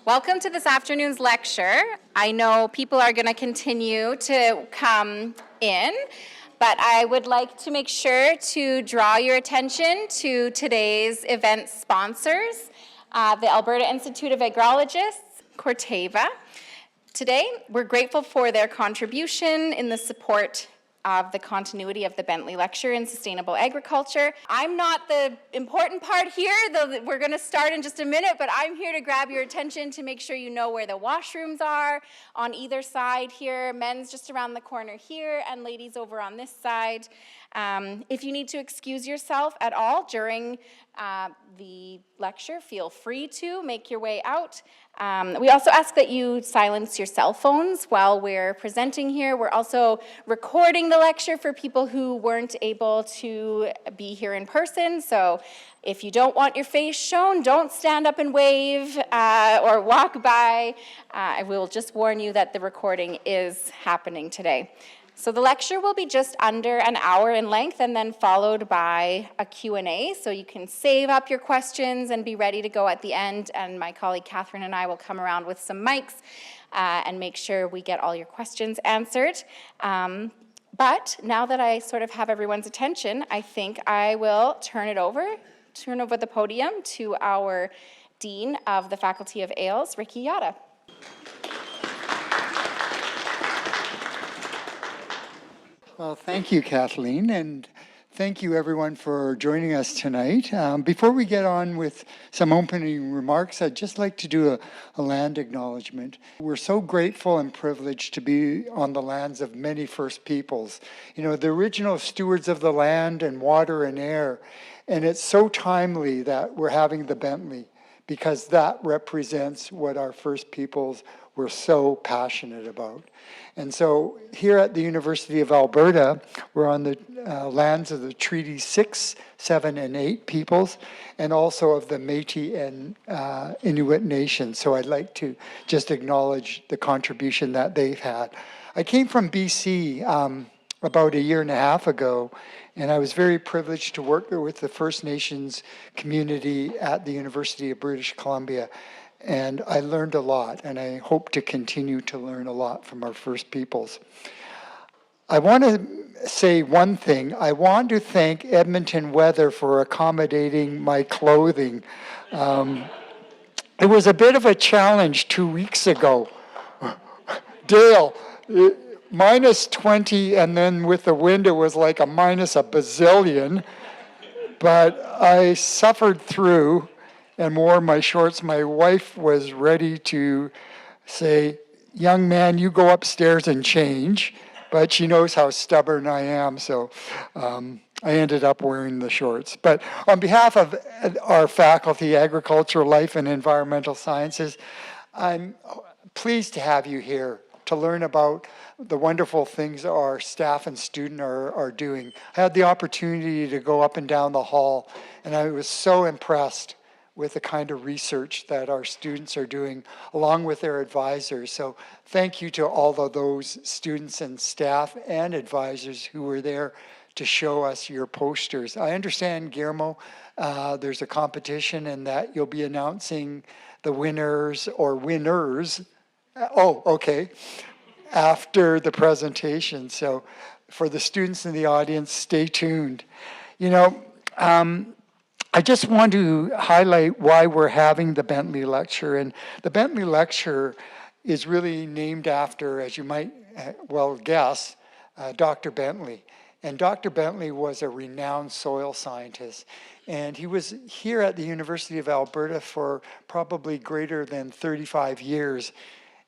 Welcome to this afternoon's lecture. I know people are going to continue to come in, but I would like to make sure to draw your attention to today's event sponsors, the Alberta Institute of Agrologists, Corteva. Today, we're grateful for their contribution in the support of the continuity of the Bentley Lecture in Sustainable Agriculture. I'm not the important part here, though we're going to start in just a minute, but I'm here to grab your attention to make sure you know where the washrooms are on either side here. Men's just around the corner here, and ladies over on this side. If you need to excuse yourself at all during the lecture, feel free to make your way out. We also ask that you silence your cell phones while we're presenting here. We're also recording the lecture for people who weren't able to be here in person. So if you don't want your face shown, don't stand up and wave or walk by. I will just warn you that the recording is happening today. So the lecture will be just under an hour in length and then followed by a Q&A. So you can save up your questions and be ready to go at the end. And my colleague Catherine and I will come around with some mics and make sure we get all your questions answered. But now that I sort of have everyone's attention, I think I will turn over the podium to our Dean of the Faculty of Ales, Ricky Yata. Well, thank you, Kathleen, and thank you, everyone, for joining us tonight. Before we get on with some opening remarks, I'd just like to do a land acknowledgement. We're so grateful and privileged to be on the lands of many First Peoples, the original stewards of the land and water and air, and it's so timely that we're having the Bentley, because that represents what our First Peoples were so passionate about. And so here at the University of Alberta, we're on the lands of the Treaty 6, 7, and 8 peoples, and also of the Métis and Inuit nations. So I'd like to just acknowledge the contribution that they've had. I came from BC about a year and a half ago, and I was very privileged to work with the First Nations community at the University of British Columbia. And I learned a lot, and I hope to continue to learn a lot from our First Peoples. I want to say one thing. I want to thank Edmonton Weather for accommodating my clothing. It was a bit of a challenge 2 weeks ago. Dale, minus 20, and then with the wind it was like a minus a bazillion. But I suffered through and wore my shorts. My wife was ready to say, young man, you go upstairs and change, but she knows how stubborn I am, so I ended up wearing the shorts. But on behalf of our faculty, Agriculture, Life, and Environmental Sciences, I'm pleased to have you here to learn about the wonderful things our staff and student are doing. I had the opportunity to go up and down the hall, and I was so impressed with the kind of research that our students are doing along with their advisors. So thank you to all of those students and staff and advisors who were there to show us your posters. I understand, Guillermo, there's a competition and that you'll be announcing the winners or winners, after the presentation. So for the students in the audience, stay tuned. I just want to highlight why we're having the Bentley Lecture. And the Bentley Lecture is really named after, as you might well guess, Dr. Bentley. And Dr. Bentley was a renowned soil scientist. And he was here at the University of Alberta for probably greater than 35 years.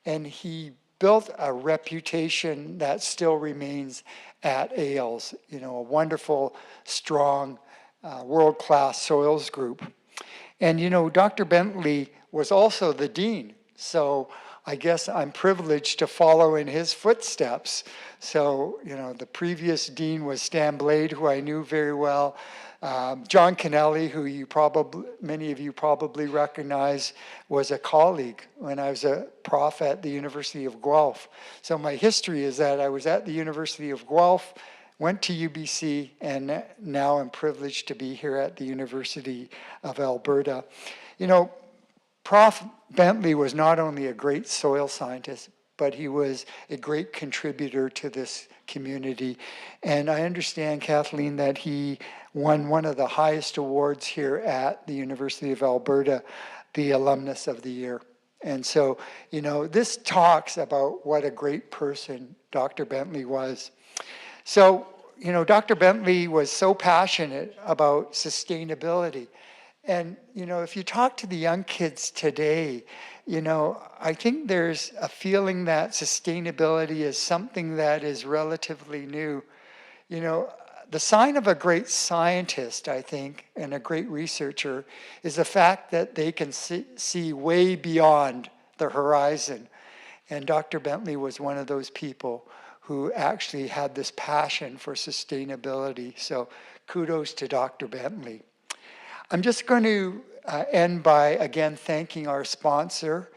And he built a reputation that still remains at AILS, a wonderful, strong, world-class soils group. And Dr. Bentley was also the dean, so I guess I'm privileged to follow in his footsteps. So the previous dean was Stan Blade, who I knew very well. John Kennelly, who many of you probably recognize, was a colleague when I was a prof at the University of Guelph. So my history is that I was at the University of Guelph, went to UBC, and now I'm privileged to be here at the University of Alberta. Prof. Bentley was not only a great soil scientist, but he was a great contributor to this community. And I understand, Kathleen, that he won one of the highest awards here at the University of Alberta, the Alumnus of the Year. And so, you know, this talks about what a great person Dr. Bentley was. So, you know, Dr. Bentley was so passionate about sustainability. And, you know, if you talk to the young kids today, you know, I think there's a feeling that sustainability is something that is relatively new. You know, the sign of a great scientist, I think, and a great researcher is the fact that they can see way beyond the horizon. And Dr. Bentley was one of those people who actually had this passion for sustainability. So kudos to Dr. Bentley. I'm just going to end by, again, thanking our sponsor,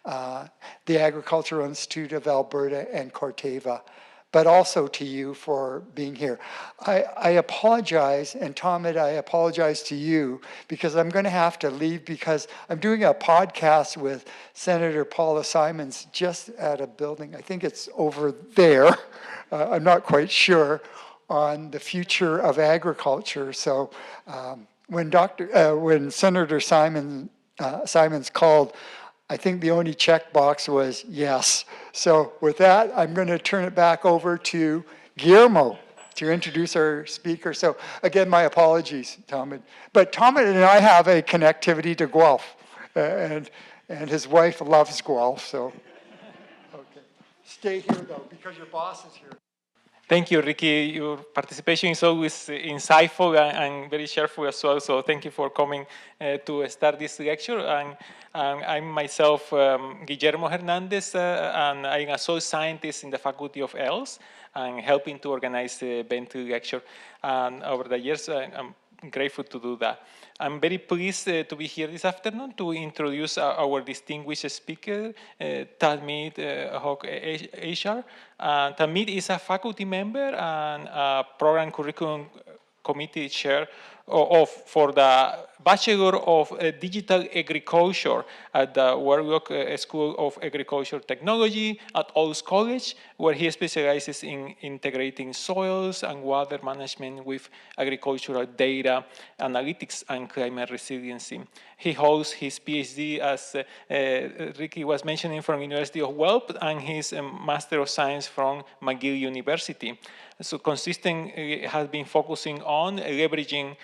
the Agricultural Institute of Alberta and Corteva, but also to you for being here. I apologize, and Tahmid, I apologize to you, because I'm going to have to leave because I'm doing a podcast with Senator Paula Simons just at a building, I think it's over there, I'm not quite sure, on the future of agriculture. So when Senator Simons called, I think the only checkbox was yes. So with that, I'm going to turn it back over to Guillermo to introduce our speaker. So again, my apologies, Tahmid. But Tahmid and I have a connectivity to Guelph, and his wife loves Guelph. So okay, stay here though because your boss is here. Thank you, Ricky. Your participation is always insightful and very cheerful as well. So thank you for coming to start this lecture. And I'm myself, Guillermo Hernandez, and I'm a soil scientist in the Faculty of Health and helping to organize the Bentley Lecture. And over the years, I'm grateful to do that. I'm very pleased to be here this afternoon to introduce our distinguished speaker, Tahmid Huq Easher. Tahmid is a faculty member and a program curriculum committee chair for the Bachelor of Digital Agriculture at the Warwick School of Agriculture Technology at Olds College, where he specializes in integrating soils and water management with agricultural data, analytics, and climate resiliency. He holds his PhD, as Ricky was mentioning, from University of Guelph, and his Master of Science from McGill University. So consistent has been focusing on leveraging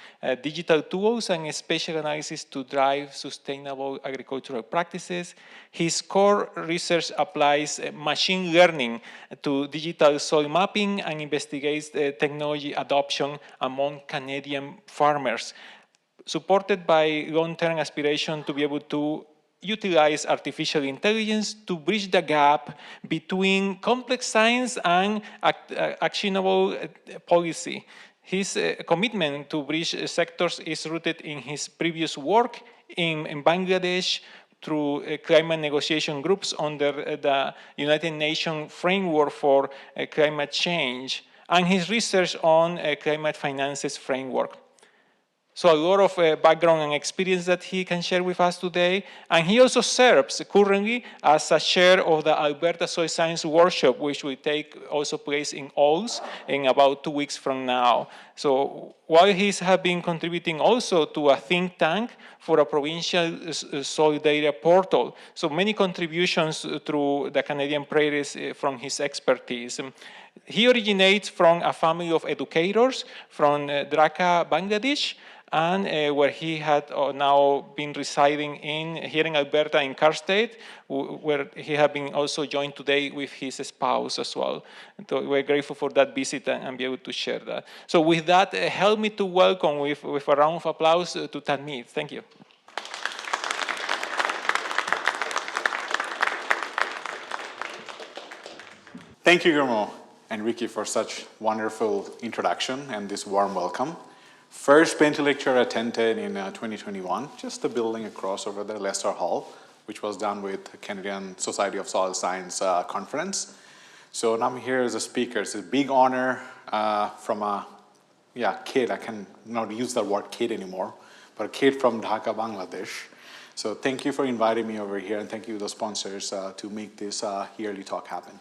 digital tools and spatial analysis to drive sustainable agricultural practices. His core research applies machine learning to digital soil mapping and investigates technology adoption among Canadian farmers, supported by long-term aspiration to be able to utilize artificial intelligence to bridge the gap between complex science and actionable policy. His commitment to bridge sectors is rooted in his previous work in Bangladesh through climate negotiation groups under the United Nations Framework for Climate Change, and his research on climate finances framework. So a lot of background and experience that he can share with us today. And he also serves currently as a chair of the Alberta Soil Science Workshop, which will take also place in Olds in about 2 weeks from now. So while he has been contributing also to a think tank for a provincial soil data portal. So many contributions through the Canadian prairies from his expertise. He originates from a family of educators from Dhaka, Bangladesh, and where he had now been residing here in Alberta in Carstade, where he had been also joined today with his spouse as well. And so we're grateful for that visit and be able to share that. So with that, help me to welcome with a round of applause to Tahmid. Thank you. Thank you, Guillermo and Ricky, for such wonderful introduction and this warm welcome. First Bentley Lecture attended in 2021, just the building across over there, Lester Hall, which was done with the Canadian Society of Soil Science conference. So now I'm here as a speaker. It's a big honor from a kid. I can not use the word kid anymore, but a kid from Dhaka, Bangladesh. So thank you for inviting me over here, and thank you to the sponsors to make this yearly talk happen.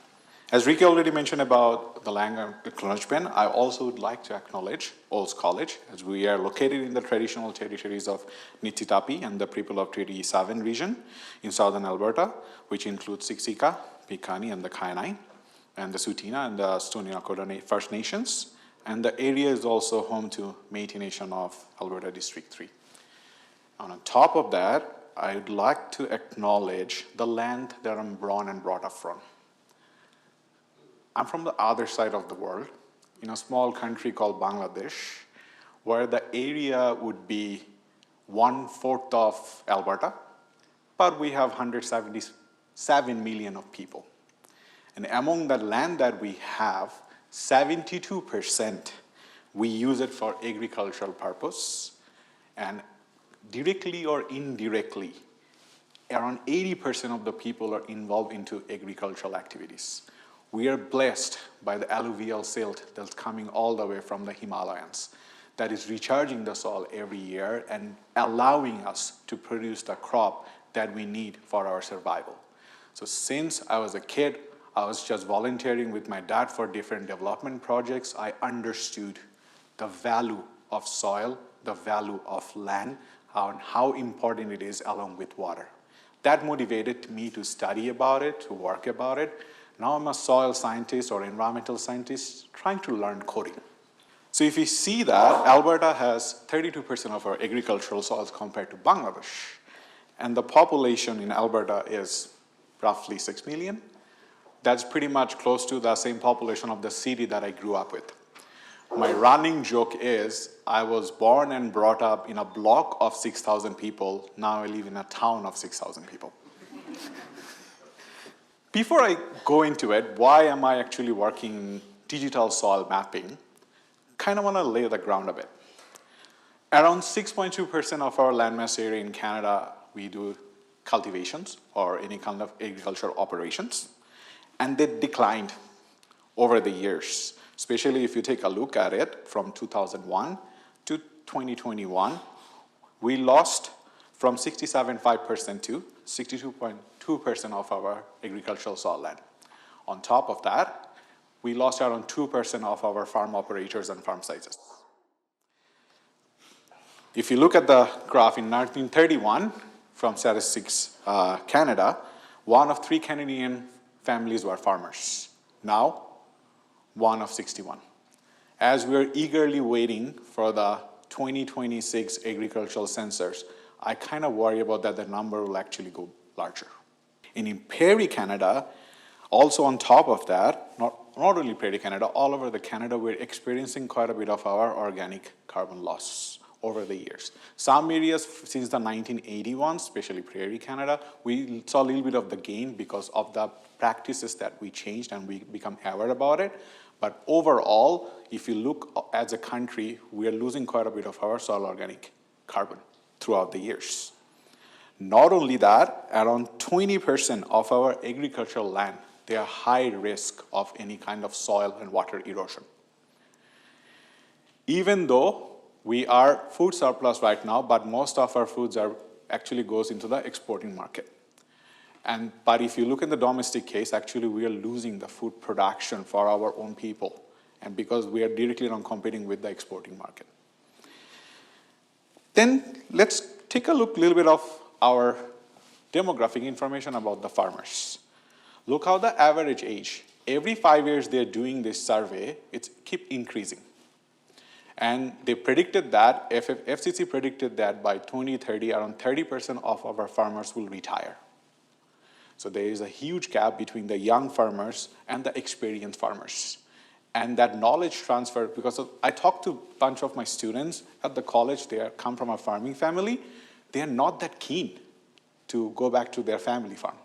As Ricky already mentioned about the land acknowledgement, I also would like to acknowledge Olds College, as we are located in the traditional territories of Niitsitapi and the people of Treaty 7 region in southern Alberta, which includes Siksika, Piikani, and the Kainai, and the Tsuut'ina and the Stoney Nakoda First Nations. And the area is also home to Métis Nation of Alberta District 3. And on top of that, I'd like to acknowledge the land that I'm born and brought up from. I'm from the other side of the world, in a small country called Bangladesh, where the area would be 1/4 of Alberta, but we have 177 million of people. And among the land that we have, 72% we use it for agricultural purpose, and directly or indirectly, around 80% of the people are involved into agricultural activities. We are blessed by the alluvial silt that's coming all the way from the Himalayas that is recharging the soil every year and allowing us to produce the crop that we need for our survival. So since I was a kid, I was just volunteering with my dad for different development projects. I understood the value of soil, the value of land, and how important it is along with water. That motivated me to study about it, to work about it. Now I'm a soil scientist or environmental scientist trying to learn coding. So if you see that, Alberta has 32% of our agricultural soils compared to Bangladesh. And the population in Alberta is roughly 6 million. That's pretty much close to the same population of the city that I grew up with. My running joke is I was born and brought up in a block of 6,000 people. Now I live in a town of 6,000 people. Before I go into it, why am I actually working in digital soil mapping? Kind of want to lay the ground a bit. Around 6.2% of our landmass area in Canada, we do cultivations or any kind of agricultural operations. And they declined over the years, especially if you take a look at it from 2001 to 2021, we lost from 67.5% to 62.2% of our agricultural soil land. On top of that, we lost around 2% of our farm operators and farm sizes. If you look at the graph in 1931, from Statistics Canada, 1 of 3 Canadian families were farmers. Now, 1 of 61. As we're eagerly waiting for the 2026 agricultural census, I kind of worry about that the number will actually go larger. And in Prairie Canada, also on top of that, not only Prairie Canada, all over the Canada, we're experiencing quite a bit of our organic carbon loss over the years. Some areas since the 1981, especially Prairie Canada, we saw a little bit of the gain because of the practices that we changed and we become aware about it. But overall, if you look as a country, we are losing quite a bit of our soil organic carbon throughout the years. Not only that, around 20% of our agricultural land, they are high risk of any kind of soil and water erosion. Even though we are food surplus right now, but most of our foods actually goes into the exporting market. But if you look in the domestic case, actually we are losing the food production for our own people, and because we are directly not competing with the exporting market. Then let's take a look a little bit of our demographic information about the farmers. Look how the average age, every 5 years they're doing this survey, it's keep increasing. And they predicted that, FCC predicted that by 2030, around 30% of our farmers will retire. So there is a huge gap between the young farmers and the experienced farmers. And that knowledge transfer, because I talked to a bunch of my students at the college, they come from a farming family, they are not that keen to go back to their family farm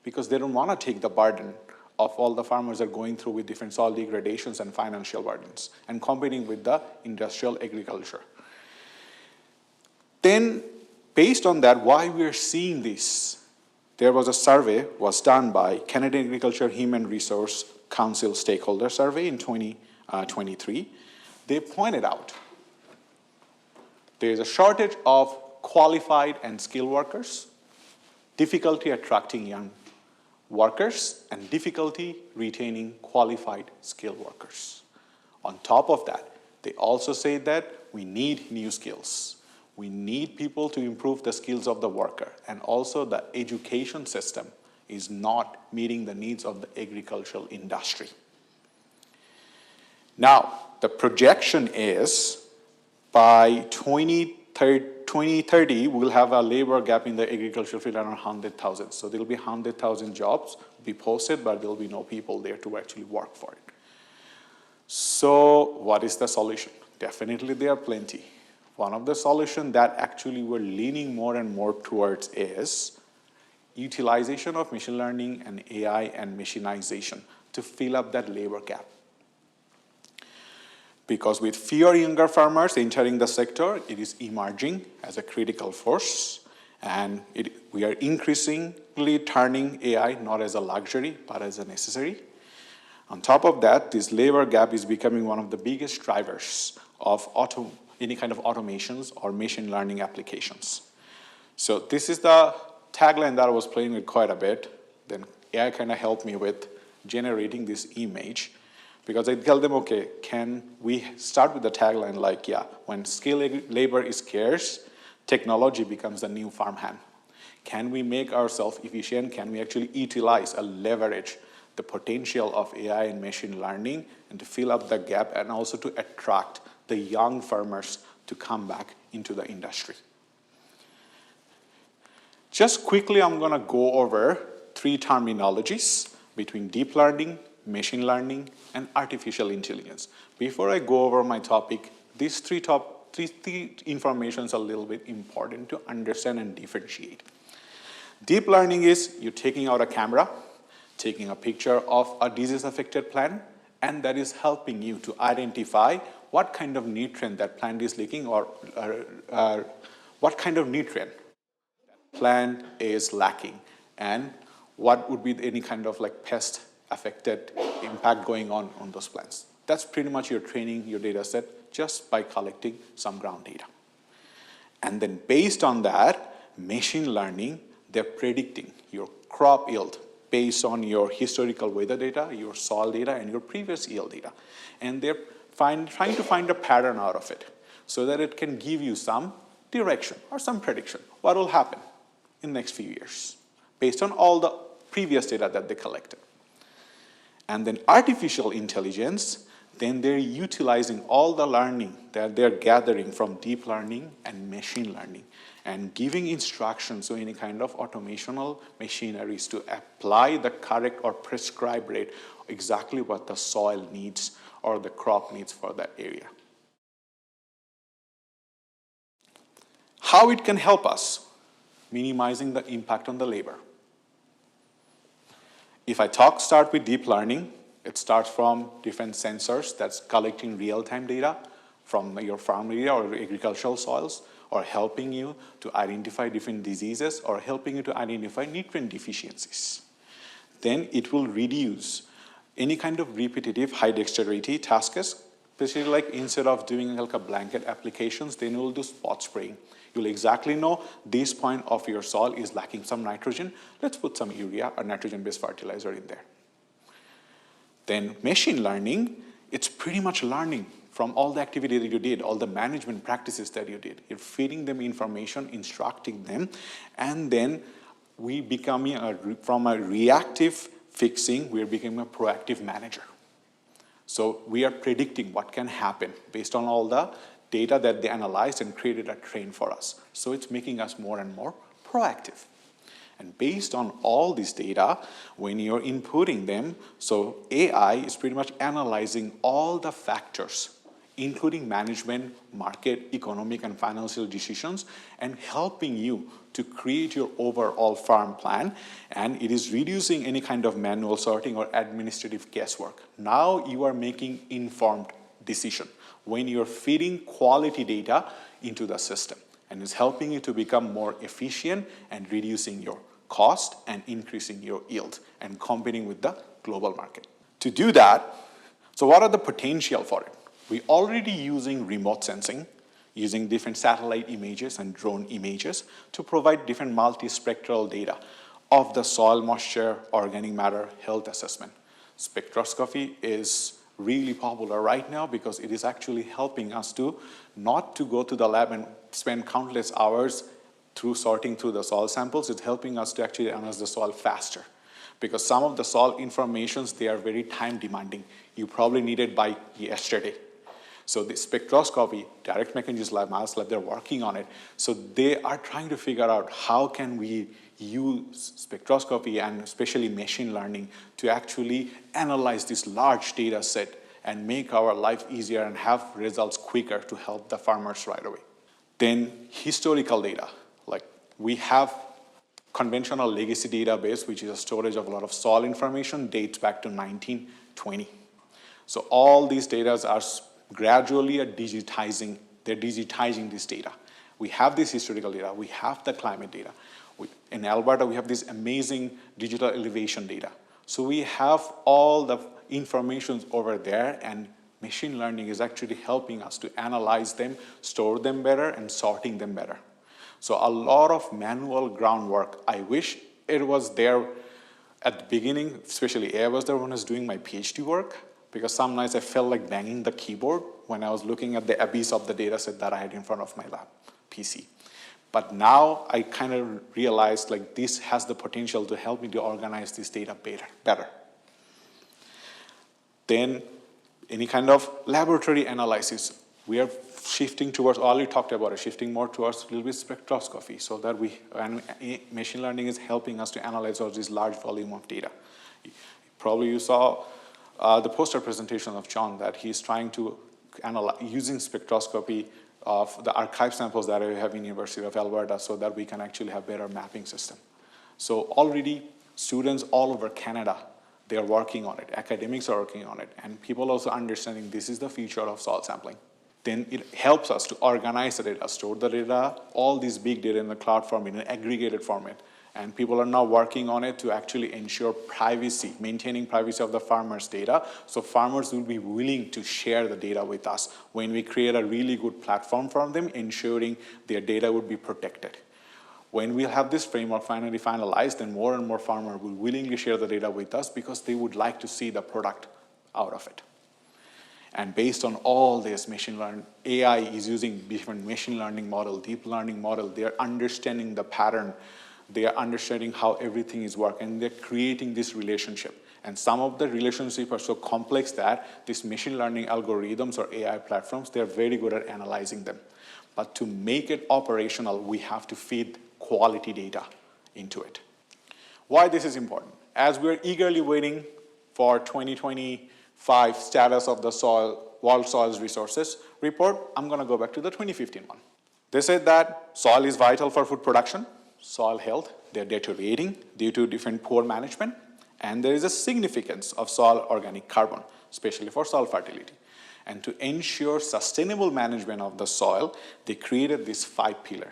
because they don't want to take the burden of all the farmers are going through with different soil degradations and financial burdens and competing with the industrial agriculture. Then, based on that, why we're seeing this, there was a survey was done by Canadian Agriculture Human Resource Council Stakeholder Survey in 2023. They pointed out there is a shortage of qualified and skilled workers, difficulty attracting young workers, and difficulty retaining qualified skilled workers. On top of that, they also say that we need new skills. We need people to improve the skills of the worker, and also the education system is not meeting the needs of the agricultural industry. Now, the projection is by 2030, we'll have a labor gap in the agricultural field around 100,000. So there'll be 100,000 jobs be posted, but there'll be no people there to actually work for it. So what is the solution? Definitely there are plenty. One of the solutions that actually we're leaning more and more towards is utilization of machine learning and AI and machinization to fill up that labor gap. Because with fewer younger farmers entering the sector, it is emerging as a critical force, and we are increasingly turning AI not as a luxury, but as a necessary. On top of that, this labor gap is becoming one of the biggest drivers of any kind of automations or machine learning applications. So this is the tagline that I was playing with quite a bit. Then AI kind of helped me with generating this image, because I tell them, okay, can we start with the tagline like, yeah, when skilled labor is scarce, technology becomes the new farmhand. Can we make ourselves efficient? Can we actually utilize or leverage the potential of AI and machine learning and to fill up the gap, and also to attract the young farmers to come back into the industry? Just quickly, I'm going to go over 3 terminologies between deep learning, machine learning, and artificial intelligence. Before I go over my topic, these three informations are a little bit important to understand and differentiate. Deep learning is you taking out a camera, taking a picture of a disease-affected plant, and that is helping you to identify what kind of nutrient that plant is lacking, or what kind of nutrient that plant is lacking, and what would be any kind of like pest affected impact going on those plants. That's pretty much your training, your data set, just by collecting some ground data. And then based on that, machine learning, they're predicting your crop yield based on your historical weather data, your soil data, and your previous yield data. And they're trying to find a pattern out of it so that it can give you some direction or some prediction. What will happen in the next few years based on all the previous data that they collected. And then artificial intelligence, then they're utilizing all the learning that they're gathering from deep learning and machine learning and giving instructions to any kind of automational machineries to apply the correct or prescribed rate exactly what the soil needs or the crop needs for that area. How it can help us? Minimizing the impact on the labor. If I start with deep learning, it starts from different sensors that's collecting real-time data from your farm area or agricultural soils, or helping you to identify different diseases, or helping you to identify nutrient deficiencies. Then it will reduce any kind of repetitive high dexterity tasks, especially like instead of doing like a blanket applications, then you'll do spot spraying. You'll exactly know this point of your soil is lacking some nitrogen. Let's put some urea or nitrogen-based fertilizer in there. Then machine learning, it's pretty much learning from all the activity that you did, all the management practices that you did. You're feeding them information, instructing them, and then we becoming from a reactive fixing, we're becoming a proactive manager. So we are predicting what can happen based on all the data that they analyzed and created a train for us. So it's making us more and more proactive. And based on all this data, when you're inputting them, so AI is pretty much analyzing all the factors, including management, market, economic, and financial decisions, and helping you to create your overall farm plan. And it is reducing any kind of manual sorting or administrative guesswork. Now you are making informed decision when you're feeding quality data into the system, and it's helping you to become more efficient and reducing your cost and increasing your yield and competing with the global market. To do that, so what are the potential for it? We're already using remote sensing using different satellite images and drone images to provide different multispectral data of the soil moisture, organic matter, health assessment. Spectroscopy is really popular right now because it is actually helping us to not to go to the lab and spend countless hours sorting through the soil samples. It's helping us to actually analyze the soil faster. Because some of the soil informations, they are very time demanding. You probably need it by yesterday. So the spectroscopy, Direct Mechanisms Lab, Mass Lab, they're working on it. So they are trying to figure out how can we use spectroscopy and especially machine learning to actually analyze this large data set and make our life easier and have results quicker to help the farmers right away. Then historical data, like we have conventional legacy database, which is a storage of a lot of soil information, dates back to 1920. So all these data are gradually digitizing, they're digitizing this data. We have this historical data, we have the climate data. In Alberta, we have this amazing digital elevation data. So we have all the information over there, and machine learning is actually helping us to analyze them, store them better, and sorting them better. So a lot of manual groundwork. I wish it was there at the beginning, especially I was the one who was doing my PhD work, because some nights I felt like banging the keyboard when I was looking at the abyss of the data set that I had in front of my lab PC. But now I kind of realized like this has the potential to help me to organize this data better. Then any kind of laboratory analysis. We are shifting towards, all you talked about, is shifting more towards a little bit spectroscopy, so that machine learning is helping us to analyze all this large volume of data. Probably you saw the poster presentation of John that he's trying to analyze using spectroscopy of the archive samples that we have in University of Alberta so that we can actually have better mapping system. So already students all over Canada, they are working on it. Academics are working on it. And people also understanding this is the future of soil sampling. Then it helps us to organize the data, store the data, all these big data in the cloud form in an aggregated format. And people are now working on it to actually ensure privacy, maintaining privacy of the farmers' data. So farmers will be willing to share the data with us when we create a really good platform for them, ensuring their data would be protected. When we have this framework finally finalized, then more and more farmers will willingly share the data with us because they would like to see the product out of it. And based on all this machine learning, AI is using different machine learning model, deep learning model. They are understanding the pattern. They are understanding how everything is working. And they're creating this relationship. And some of the relationships are so complex that these machine learning algorithms or AI platforms, they're very good at analyzing them. But to make it operational, we have to feed quality data into it. Why this is important? As we're eagerly waiting for 2025 status of the World Soils Resources report, I'm going to go back to the 2015 one. They said that soil is vital for food production, soil health, they're deteriorating due to different poor management, and there is a significance of soil organic carbon, especially for soil fertility. And to ensure sustainable management of the soil, they created this 5 pillar.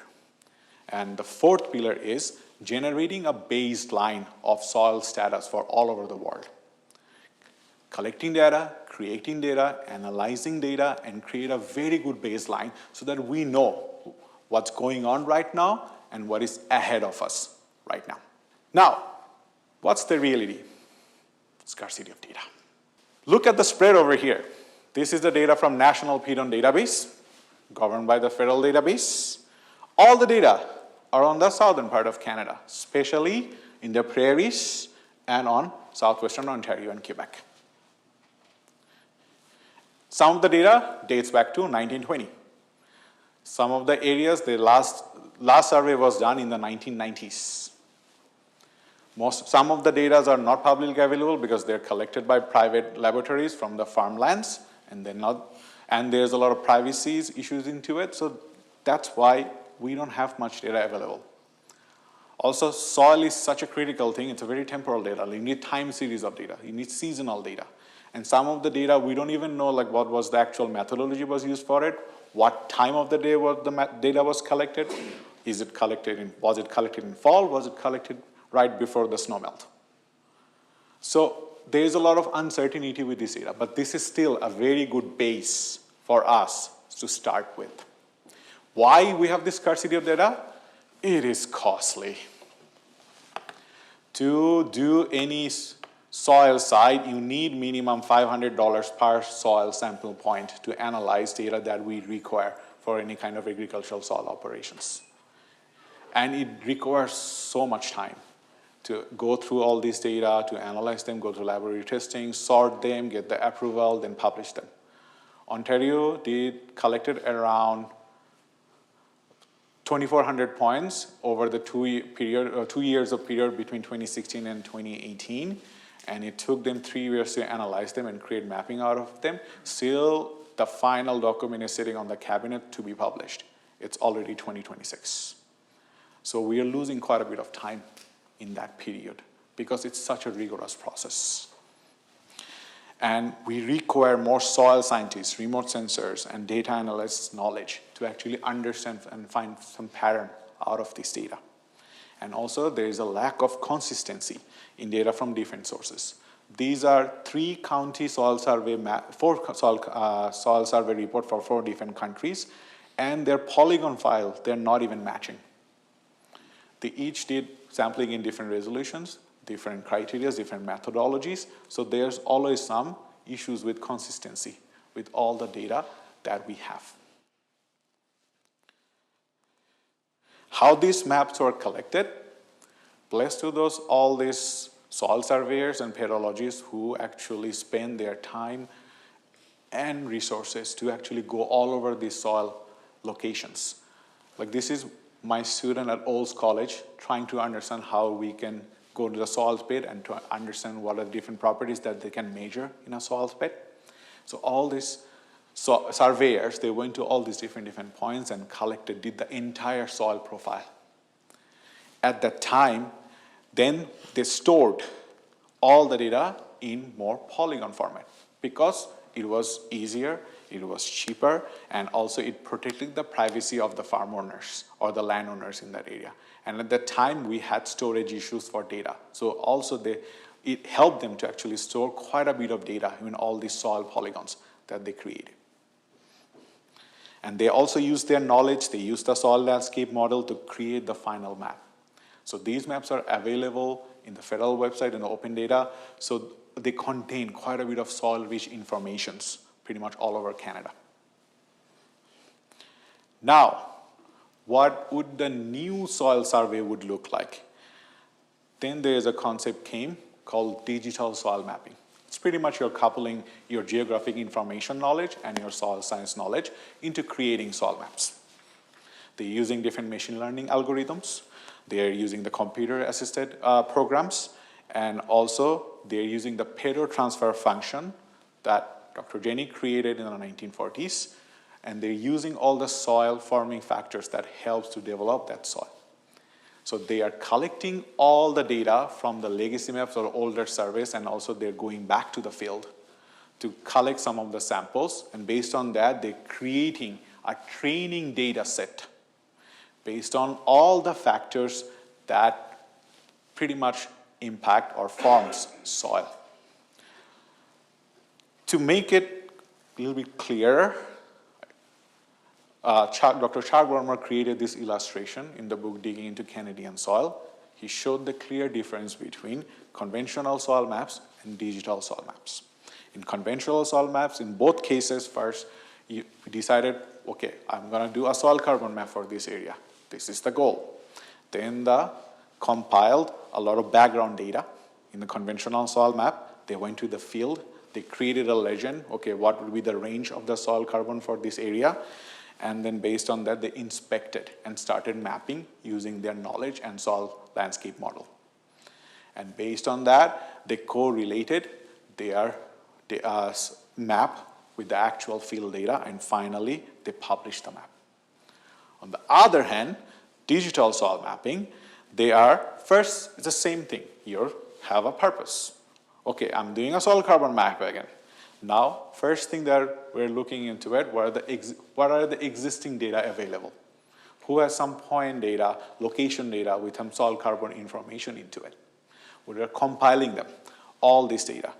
And the 4th pillar is generating a baseline of soil status for all over the world. Collecting data, creating data, analyzing data, and create a very good baseline so that we know what's going on right now and what is ahead of us right now. Now, what's the reality? Scarcity of data. Look at the spread over here. This is the data from National Peatone Database, governed by the federal database. All the data are on the southern part of Canada, especially in the prairies and on southwestern Ontario and Quebec. Some of the data dates back to 1920. Some of the areas, the last survey was done in the 1990s. Some of the data are not publicly available because they're collected by private laboratories from the farmlands, and there's a lot of privacy issues into it, so that's why we don't have much data available. Also, soil is such a critical thing. It's a very temporal data. You need time series of data. You need seasonal data. And some of the data, we don't even know like what was the actual methodology was used for it, what time of the day the data was collected. Was it collected in fall? Was it collected right before the snow melt? So there's a lot of uncertainty with this data, but this is still a very good base for us to start with. Why we have this scarcity of data? It is costly. To do any soil site, you need minimum $500 per soil sample point to analyze data that we require for any kind of agricultural soil operations. And it requires so much time to go through all these data, to analyze them, go through laboratory testing, sort them, get the approval, then publish them. Ontario collected around 2,400 points over the 2 years of period between 2016 and 2018. And it took them 3 years to analyze them and create mapping out of them. Still, the final document is sitting on the cabinet to be published. It's already 2026. So we are losing quite a bit of time in that period because it's such a rigorous process. And we require more soil scientists, remote sensors, and data analysts' knowledge to actually understand and find some pattern out of this data. And also, there is a lack of consistency in data from different sources. These are 3 county soil survey, 4 soil survey report for 4 different countries, and their polygon file, they're not even matching. They each did sampling in different resolutions, different criteria, different methodologies. So there's always some issues with consistency with all the data that we have. How these maps were collected, blessed to all these soil surveyors and pedologists who actually spend their time and resources to actually go all over these soil locations. Like this is my student at Olds College trying to understand how we can go to the soil pit and to understand what are the different properties that they can measure in a soil pit. So all these surveyors, they went to all these different points and did the entire soil profile. At that time, then they stored all the data in more polygon format because it was easier, it was cheaper, and also it protected the privacy of the farm owners or the landowners in that area. And at that time, we had storage issues for data. So also it helped them to actually store quite a bit of data in all these soil polygons that they created. And they also used their knowledge, they used the soil landscape model to create the final map. So these maps are available in the federal website and the open data. So they contain quite a bit of soil-rich informations pretty much all over Canada. Now, what would the new soil survey would look like? Then there's a concept came called digital soil mapping. It's pretty much you're coupling your geographic information knowledge and your soil science knowledge into creating soil maps. They're using different machine learning algorithms. They're using the computer-assisted programs. And also, they're using the pedo transfer function that Dr. Jenny created in the 1940s. And they're using all the soil forming factors that helps to develop that soil. So they are collecting all the data from the legacy maps or older surveys, and also they're going back to the field to collect some of the samples. And based on that, they're creating a training data set based on all the factors that pretty much impact or forms soil. To make it a little bit clearer, Dr. Chuck Wormer created this illustration in the book Digging into Canadian Soil. He showed the clear difference between conventional soil maps and digital soil maps. In conventional soil maps, in both cases, first, you decided, okay, I'm going to do a soil carbon map for this area. This is the goal. Then compiled a lot of background data in the conventional soil map. They went to the field. They created a legend. Okay, what would be the range of the soil carbon for this area? And then based on that, they inspected and started mapping using their knowledge and soil landscape model. And based on that, they correlated their map with the actual field data, and finally, they published the map. On the other hand, digital soil mapping, first, it's the same thing. You have a purpose. Okay, I'm doing a soil carbon map again. Now, first thing that we're looking into it, what are the existing data available? Who has some point data, location data with some soil carbon information into it? We're compiling them, all this data.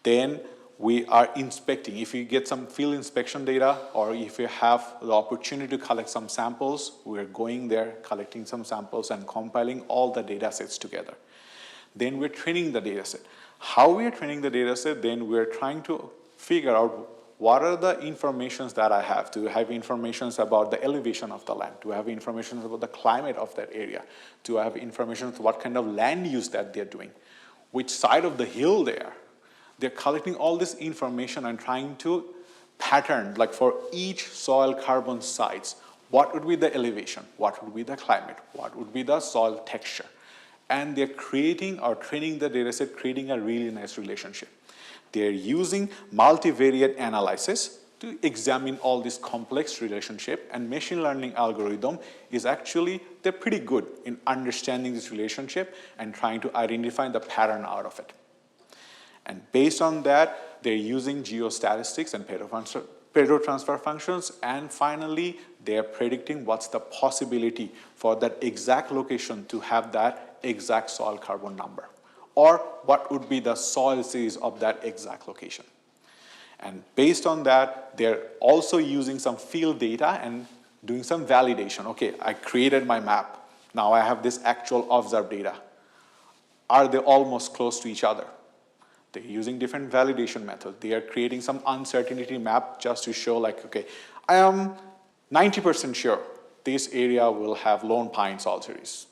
Then we are inspecting. If you get some field inspection data, or if you have the opportunity to collect some samples, we're going there, collecting some samples and compiling all the data sets together. Then we're training the data set. How we are training the data set, then we're trying to figure out what are the informations that I have. Do I have informations about the elevation of the land? Do I have information about the climate of that area? Do I have information about what kind of land use that they're doing? Which side of the hill they are? They're collecting all this information and trying to pattern, like for each soil carbon sites, what would be the elevation? What would be the climate? What would be the soil texture? And they're creating or training the data set, creating a really nice relationship. They're using multivariate analysis to examine all this complex relationship, and machine learning algorithm is actually, they're pretty good in understanding this relationship and trying to identify the pattern out of it. And based on that, they're using geostatistics and pedotransfer functions, and finally, they're predicting what's the possibility for that exact location to have that exact soil carbon number, or what would be the soil series of that exact location. And based on that, they're also using some field data and doing some validation. Okay, I created my map. Now I have this actual observed data. Are they almost close to each other? They're using different validation methods. They are creating some uncertainty map just to show like, okay, I am 90% sure this area will have lone pine soil series.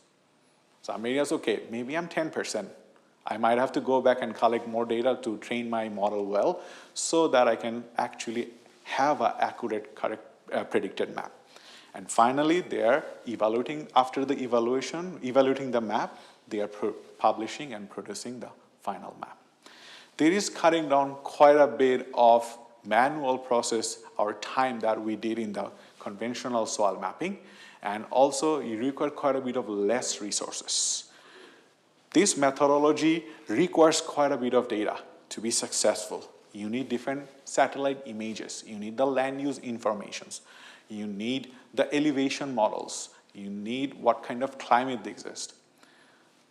Some areas, okay, maybe I'm 10%. I might have to go back and collect more data to train my model well so that I can actually have an accurate, correct, predicted map. And finally, they are evaluating, after the evaluating the map, they are publishing and producing the final map. There is cutting down quite a bit of manual process or time that we did in the conventional soil mapping, and also you require quite a bit of less resources. This methodology requires quite a bit of data to be successful. You need different satellite images, you need the land use informations, you need the elevation models, you need what kind of climate exists.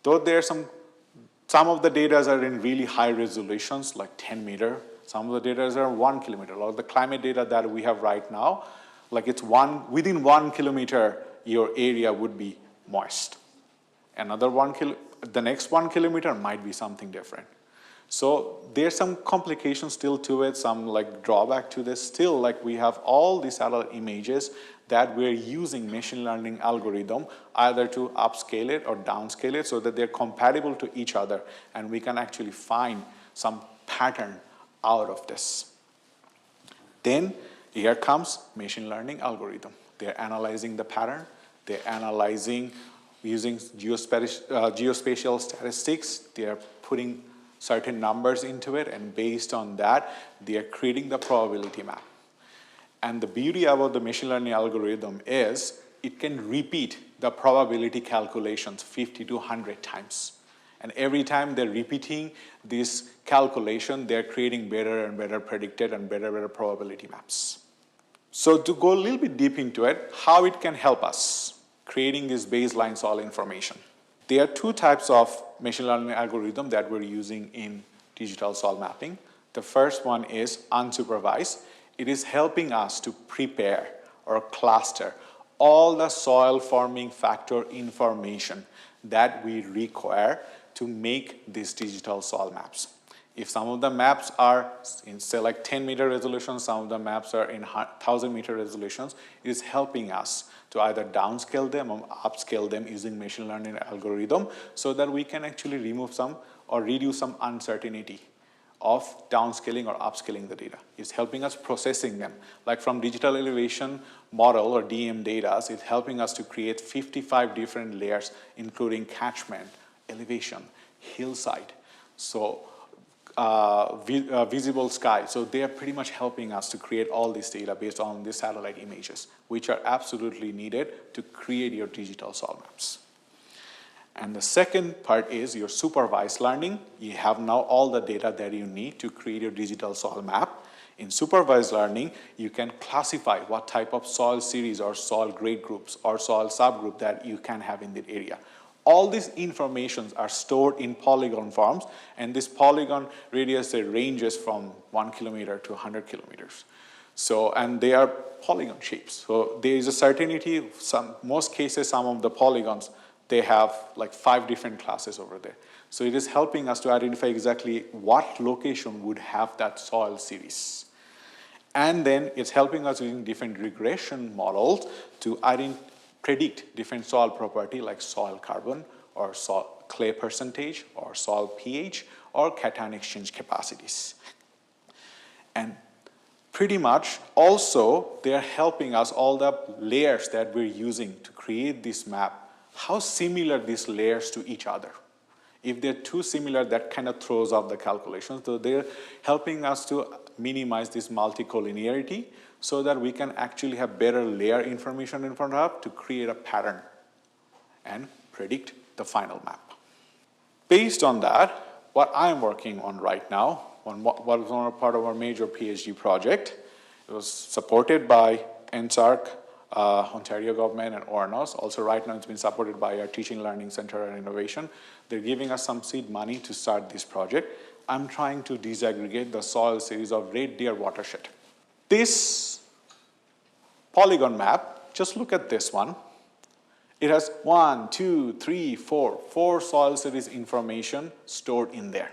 Though there are some of the data are in really high resolutions, like 10 meter. Some of the data are 1 kilometer. Or the climate data that we have right now, like it's within 1 kilometer, your area would be moist. The next 1 kilometer might be something different. So there's some complications still to it, some like drawback to this. Still, like we have all these satellite images that we're using machine learning algorithm either to upscale it or downscale it so that they're compatible to each other, and we can actually find some pattern out of this. Then here comes machine learning algorithm. They're analyzing the pattern, they're analyzing using geospatial statistics, they're putting certain numbers into it, and based on that, they're creating the probability map. And the beauty about the machine learning algorithm is it can repeat the probability calculations 50 to 100 times. And every time they're repeating this calculation, they're creating better and better predicted and better probability maps. So to go a little bit deep into it, how it can help us creating this baseline soil information. There are two types of machine learning algorithm that we're using in digital soil mapping. The first one is unsupervised. It is helping us to prepare or cluster all the soil forming factor information that we require to make these digital soil maps. If some of the maps are in say like 10 meter resolution, some of the maps are in 1000 meter resolutions, it is helping us to either downscale them or upscale them using machine learning algorithm so that we can actually remove some or reduce some uncertainty of downscaling or upscaling the data. It's helping us processing them. Like from digital elevation model or DM data, it's helping us to create 55 different layers, including catchment, elevation, hillside, so visible sky. So they are pretty much helping us to create all this data based on these satellite images, which are absolutely needed to create your digital soil maps. And the second part is your supervised learning. You have now all the data that you need to create your digital soil map. In supervised learning, you can classify what type of soil series or soil grade groups or soil subgroup that you can have in that area. All these informations are stored in polygon forms, and this polygon radius ranges from 1 kilometer to 100 kilometers. So, and they are polygon shapes. So there is a certainty, most cases, some of the polygons, they have like 5 different classes over there. So it is helping us to identify exactly what location would have that soil series. And then it's helping us using different regression models to predict different soil property like soil carbon or soil clay percentage or soil pH or cation exchange capacities. And pretty much also they're helping us all the layers that we're using to create this map, how similar these layers to each other. If they're too similar, that kind of throws off the calculations. So they're helping us to minimize this multicollinearity so that we can actually have better layer information in front of us to create a pattern and predict the final map. Based on that, what I'm working on right now, on what was on a part of our major PhD project, it was supported by NSARC, Ontario government, and ORNOS. Also right now it's been supported by our Teaching Learning Center and Innovation. They're giving us some seed money to start this project. I'm trying to disaggregate the soil series of Red Deer watershed. This polygon map, just look at this one. It has 1, 2, 3, 4 soil series information stored in there.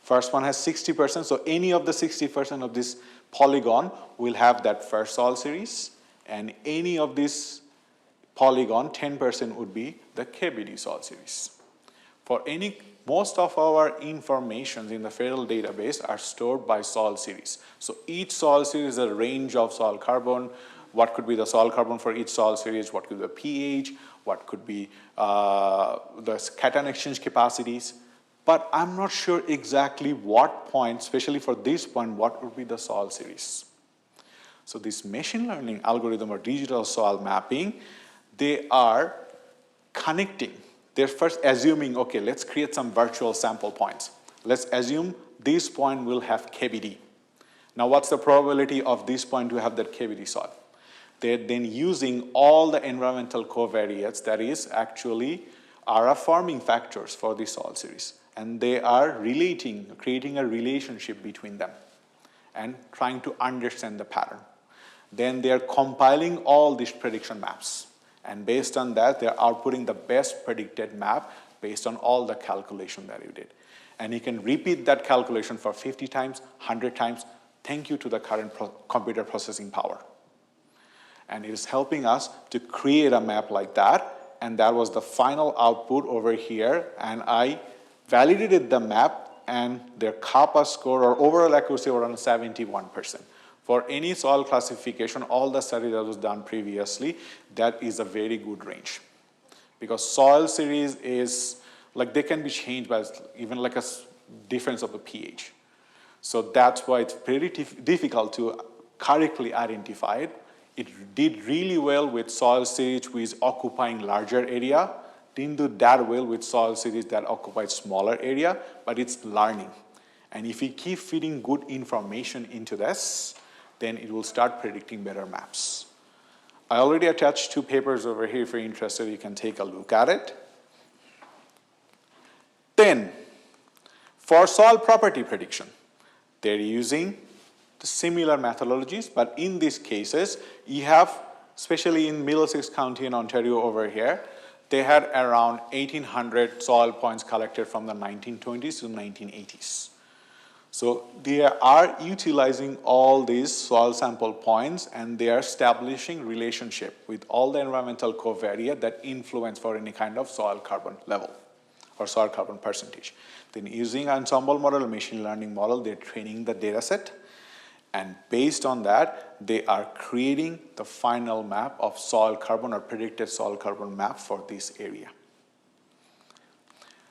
First one has 60%, so any of the 60% of this polygon will have that first soil series, and any of this polygon, 10% would be the KBD soil series. Most of our information in the federal database are stored by soil series. So each soil series is a range of soil carbon. What could be the soil carbon for each soil series? What could be the pH? What could be the cation exchange capacities? But I'm not sure exactly what point, especially for this point, what would be the soil series. So this machine learning algorithm or digital soil mapping, they are connecting. They're first assuming, okay, let's create some virtual sample points. Let's assume this point will have KBD. Now what's the probability of this point to have that KBD soil? They're then using all the environmental covariates, that is actually are forming factors for the soil series. And they are creating a relationship between them and trying to understand the pattern. Then they are compiling all these prediction maps. And based on that, they're outputting the best predicted map based on all the calculation that you did. And you can repeat that calculation for 50 times, 100 times, thank you to the current computer processing power. And it is helping us to create a map like that. And that was the final output over here. And I validated the map, and their CAPA score or overall accuracy were around 71%. For any soil classification, all the study that was done previously, that is a very good range. Because soil series is, like they can be changed by even like a difference of the pH. So that's why it's pretty difficult to correctly identify it. It did really well with soil series which is occupying larger area. Didn't do that well with soil series that occupied smaller area, but it's learning. And if we keep feeding good information into this, then it will start predicting better maps. I already attached 2 papers over here. If you're interested, you can take a look at it. Then, for soil property prediction, they're using the similar methodologies, but in these cases, you have, especially in Middlesex County in Ontario over here, they had around 1,800 soil points collected from the 1920s to 1980s. So they are utilizing all these soil sample points, and they are establishing relationship with all the environmental covariate that influence for any kind of soil carbon level or soil carbon percentage. Then using ensemble model, machine learning model, they're training the data set. And based on that, they are creating the final map of soil carbon or predicted soil carbon map for this area.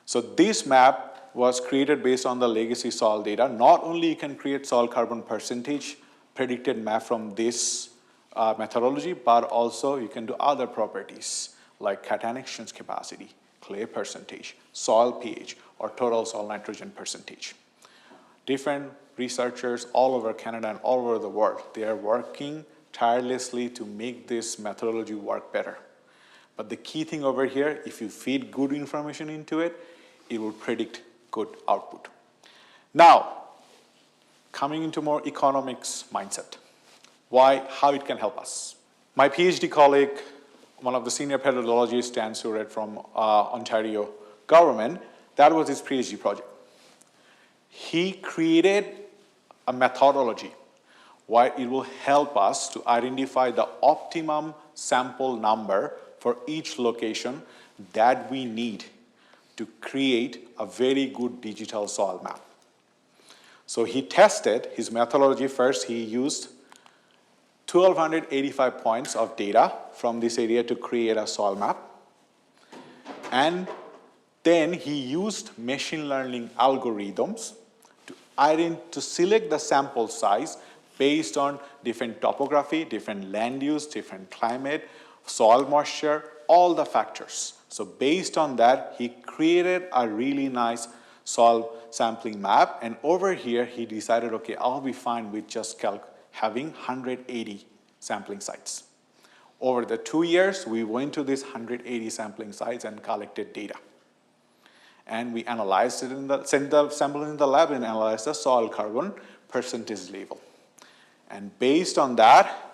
So this map was created based on the legacy soil data. Not only you can create soil carbon percentage predicted map from this methodology, but also you can do other properties like cation exchange capacity, clay percentage, soil pH, or total soil nitrogen percentage. Different researchers all over Canada and all over the world, they are working tirelessly to make this methodology work better. But the key thing over here, if you feed good information into it, it will predict good output. Now, coming into more economics mindset, how it can help us. My PhD colleague, one of the senior pedagologists, Dan Surratt from Ontario government, that was his PhD project. He created a methodology why it will help us to identify the optimum sample number for each location that we need to create a very good digital soil map. So he tested his methodology first. He used 1,285 points of data from this area to create a soil map. And then he used machine learning algorithms to select the sample size based on different topography, different land use, different climate, soil moisture, all the factors. So based on that, he created a really nice soil sampling map. And over here, he decided, okay, I'll be fine with just having 180 sampling sites. Over the 2 years, we went to these 180 sampling sites and collected data. And we analyzed it, sent the sample in the lab and analyzed the soil carbon percentage level. And based on that,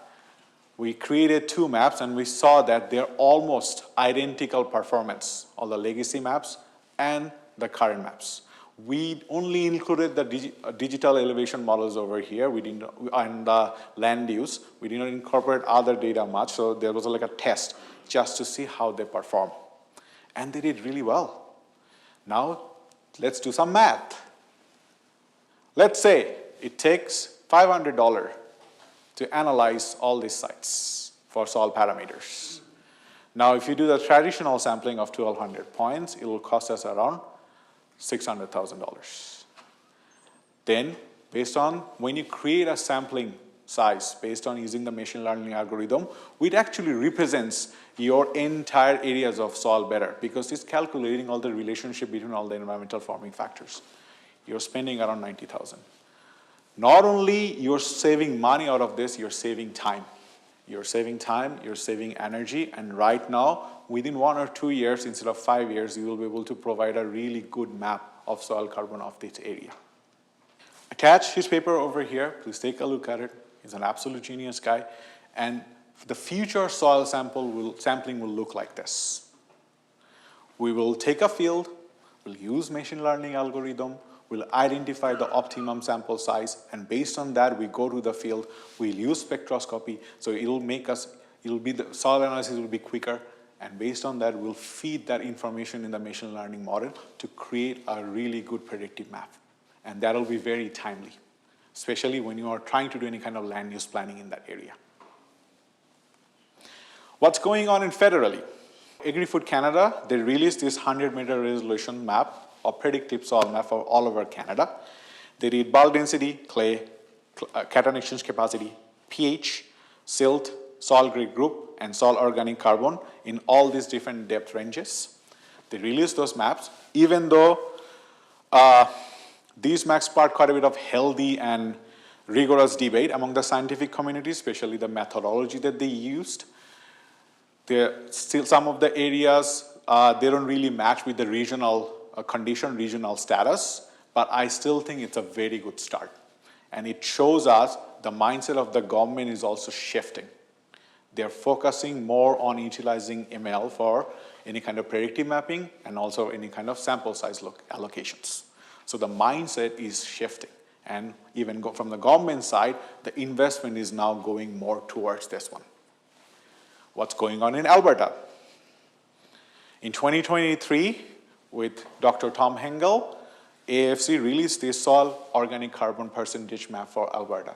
we created 2 maps, and we saw that they're almost identical performance, all the legacy maps and the current maps. We only included the digital elevation models over here. We didn't, and the land use. We did not incorporate other data much, so there was like a test just to see how they perform. And they did really well. Now, let's do some math. Let's say it takes $500 to analyze all these sites for soil parameters. Now, if you do the traditional sampling of 1,200 points, it will cost us around $600,000. Then, based on when you create a sampling size based on using the machine learning algorithm, it actually represents your entire areas of soil better because it's calculating all the relationship between all the environmental forming factors. You're spending around $90,000. Not only you're saving money out of this, you're saving time. You're saving time, you're saving energy, and right now, within 1 or 2 years, instead of 5 years, you will be able to provide a really good map of soil carbon of this area. Attach his paper over here, please take a look at it. He's an absolute genius guy, and the future soil sampling will look like this. We will take a field, we'll use machine learning algorithm, we'll identify the optimum sample size, and based on that, we go to the field, we'll use spectroscopy, so the soil analysis will be quicker, and based on that, we'll feed that information in the machine learning model to create a really good predictive map. And that'll be very timely, especially when you are trying to do any kind of land use planning in that area. What's going on in federally? Agri-Food Canada, they released this 100-meter resolution map or predictive soil map for all over Canada. They read bulk density, clay, cation exchange capacity, pH, silt, soil grade group, and soil organic carbon in all these different depth ranges. They released those maps, even though these maps sparked quite a bit of healthy and rigorous debate among the scientific community, especially the methodology that they used. Still some of the areas, they don't really match with the regional condition, regional status, but I still think it's a very good start. And it shows us the mindset of the government is also shifting. They're focusing more on utilizing ML for any kind of predictive mapping and also any kind of sample size allocations. So the mindset is shifting. And even from the government side, the investment is now going more towards this one. What's going on in Alberta? In 2023, with Dr. Tom Hengel, AFC released the soil organic carbon percentage map for Alberta.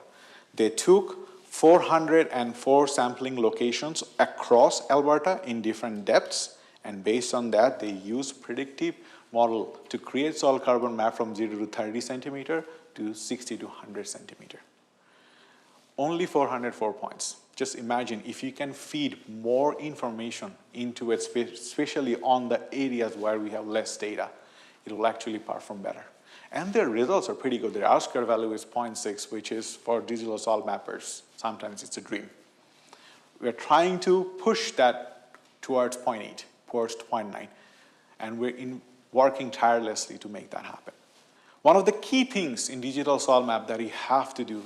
They took 404 sampling locations across Alberta in different depths, and based on that, they used predictive model to create soil carbon map from 0 to 30 centimeter to 60 to 100 centimeter. Only 404 points. Just imagine if you can feed more information into it, especially on the areas where we have less data, it will actually perform better. And their results are pretty good. Their R-square value is 0.6, which is for digital soil mappers. Sometimes it's a dream. We're trying to push that towards 0.8, towards 0.9. And we're working tirelessly to make that happen. One of the key things in digital soil map that you have to do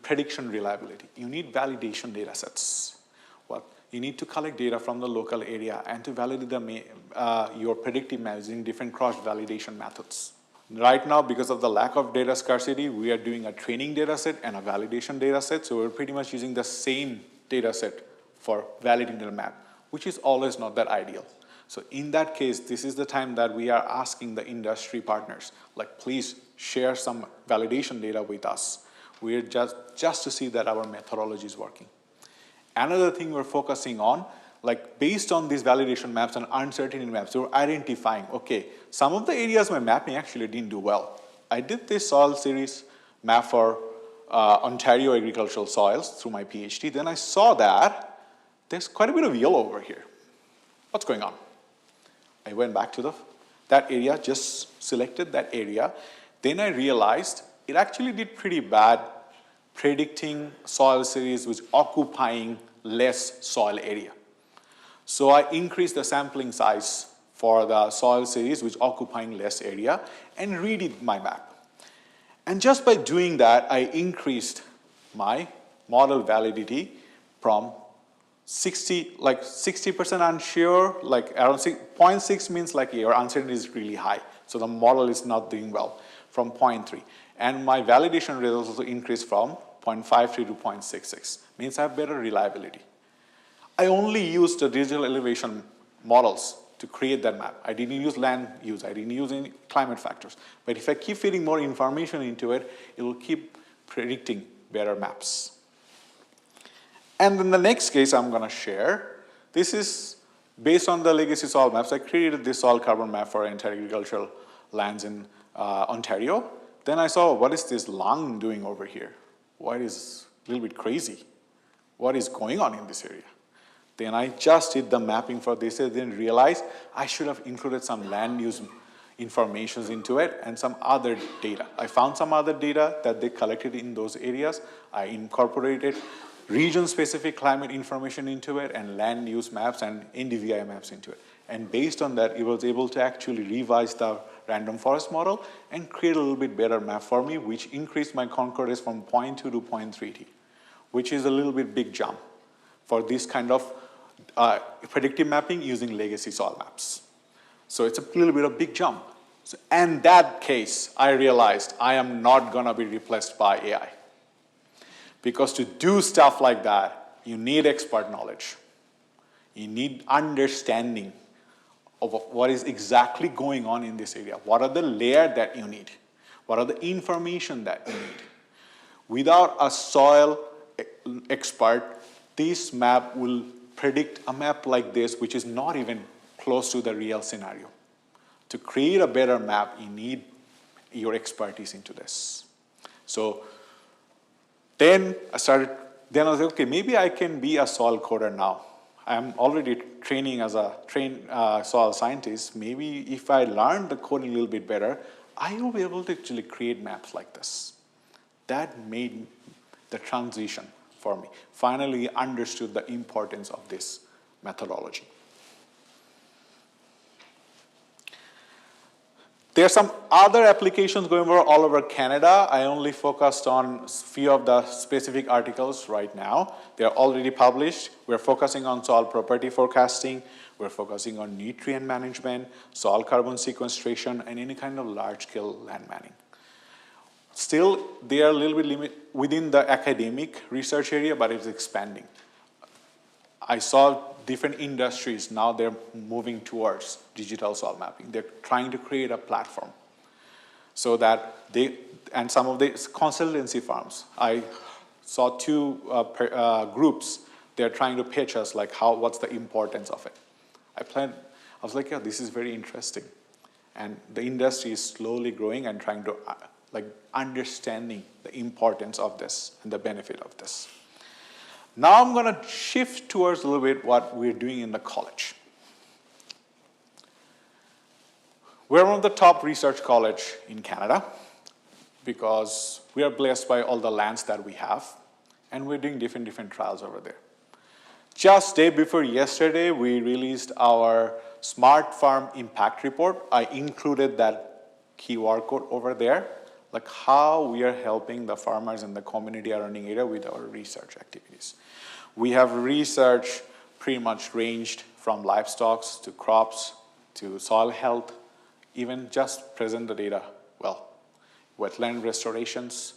prediction reliability, you need validation data sets. You need to collect data from the local area and to validate your predictive map using different cross-validation methods. Right now, because of the lack of data scarcity, we are doing a training data set and a validation data set, so we're pretty much using the same data set for validating the map, which is always not that ideal. So in that case, this is the time that we are asking the industry partners, like, please share some validation data with us. We're just to see that our methodology is working. Another thing we're focusing on, like based on these validation maps and uncertainty maps, we're identifying, okay, some of the areas my mapping actually didn't do well. I did this soil series map for Ontario agricultural soils through my PhD. Then I saw that there's quite a bit of yellow over here. What's going on? I went back to that area, just selected that area. Then I realized it actually did pretty bad predicting soil series which occupying less soil area. So I increased the sampling size for the soil series which occupying less area and redid my map. And just by doing that, I increased my model validity from 60% unsure, like around 0.6 means like your uncertainty is really high. So the model is not doing well, from 0.3. And my validation results also increased from 0.53 to 0.66, means I have better reliability. I only used the digital elevation models to create that map. I didn't use land use, I didn't use any climate factors. But if I keep feeding more information into it, it will keep predicting better maps. And then the next case I'm gonna share, this is based on the legacy soil maps. I created this soil carbon map for entire agricultural lands in Ontario. Then I saw, what is this lung doing over here? What is a little bit crazy? What is going on in this area? Then I just did the mapping for this and then realized I should have included some land use information into it and some other data. I found some other data that they collected in those areas. I incorporated region-specific climate information into it and land use maps and NDVI maps into it. And based on that, it was able to actually revise the random forest model and create a little bit better map for me, which increased my concordance from 0.2 to 0.3T, which is a little bit big jump for this kind of predictive mapping using legacy soil maps. So it's a little bit of big jump. So, and that case, I realized I am not gonna be replaced by AI. Because to do stuff like that, you need expert knowledge. You need understanding of what is exactly going on in this area. What are the layers that you need? What are the information that you need? Without a soil expert, this map will predict a map like this, which is not even close to the real scenario. To create a better map, you need your expertise into this. So then I was like, okay, maybe I can be a soil coder now. I'm already training as a trained soil scientist. Maybe if I learn the coding a little bit better, I will be able to actually create maps like this. That made the transition for me. Finally understood the importance of this methodology. There are some other applications going on all over Canada. I only focused on a few of the specific articles right now. They're already published. We're focusing on soil property forecasting. We're focusing on nutrient management, soil carbon sequestration, and any kind of large-scale land manning. Still, they are a little bit limited within the academic research area, but it's expanding. I saw different industries, now they're moving towards digital soil mapping. They're trying to create a platform so that and some of the consultancy firms, I saw two groups, they're trying to pitch us like what's the importance of it. I was like, yeah, this is very interesting. And the industry is slowly growing and trying to understanding the importance of this and the benefit of this. Now I'm going to shift towards a little bit what we're doing in the college. We're one of the top research college in Canada because we are blessed by all the lands that we have, and we're doing different trials over there. Just day before yesterday, we released our Smart Farm Impact Report. I included that QR code over there, like how we are helping the farmers in the community surrounding area with our research activities. We have research pretty much ranged from livestock to crops to soil health, even just present the data well. Wetland restorations,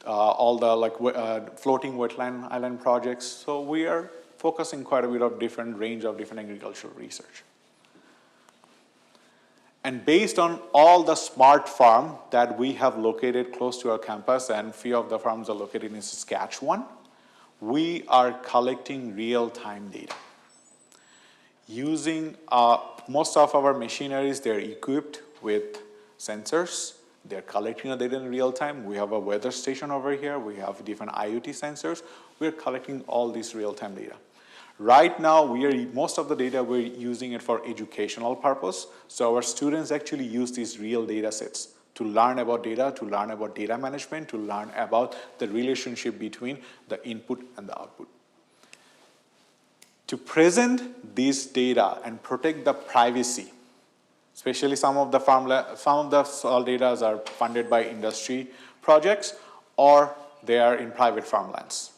all the floating wetland island projects. So we are focusing quite a bit of different range of different agricultural research. And based on all the smart farm that we have located close to our campus, and few of the farms are located in Saskatchewan, we are collecting real-time data. Using most of our machineries, they're equipped with sensors. They're collecting the data in real time. We have a weather station over here. We have different IoT sensors. We're collecting all this real-time data. Right now, most of the data, we're using it for educational purpose. So our students actually use these real data sets to learn about data, to learn about data management, to learn about the relationship between the input and the output. To present this data and protect the privacy, especially some of the soil data are funded by industry projects or they are in private farmlands.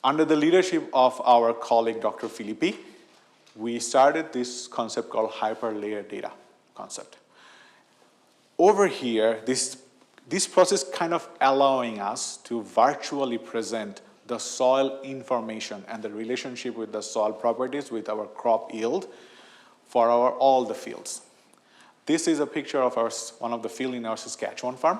Under the leadership of our colleague, Dr. Filippi, we started this concept called hyperlayer data concept. Over here, this process kind of allowing us to virtually present the soil information and the relationship with the soil properties with our crop yield for all the fields. This is a picture of one of the fields in our Saskatchewan farm,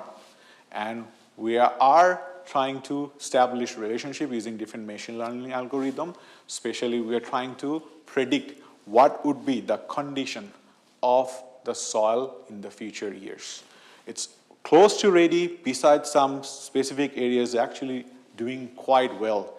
and we are trying to establish relationship using different machine learning algorithm. Especially, we are trying to predict what would be the condition of the soil in the future years. It's close to ready, besides some specific areas actually doing quite well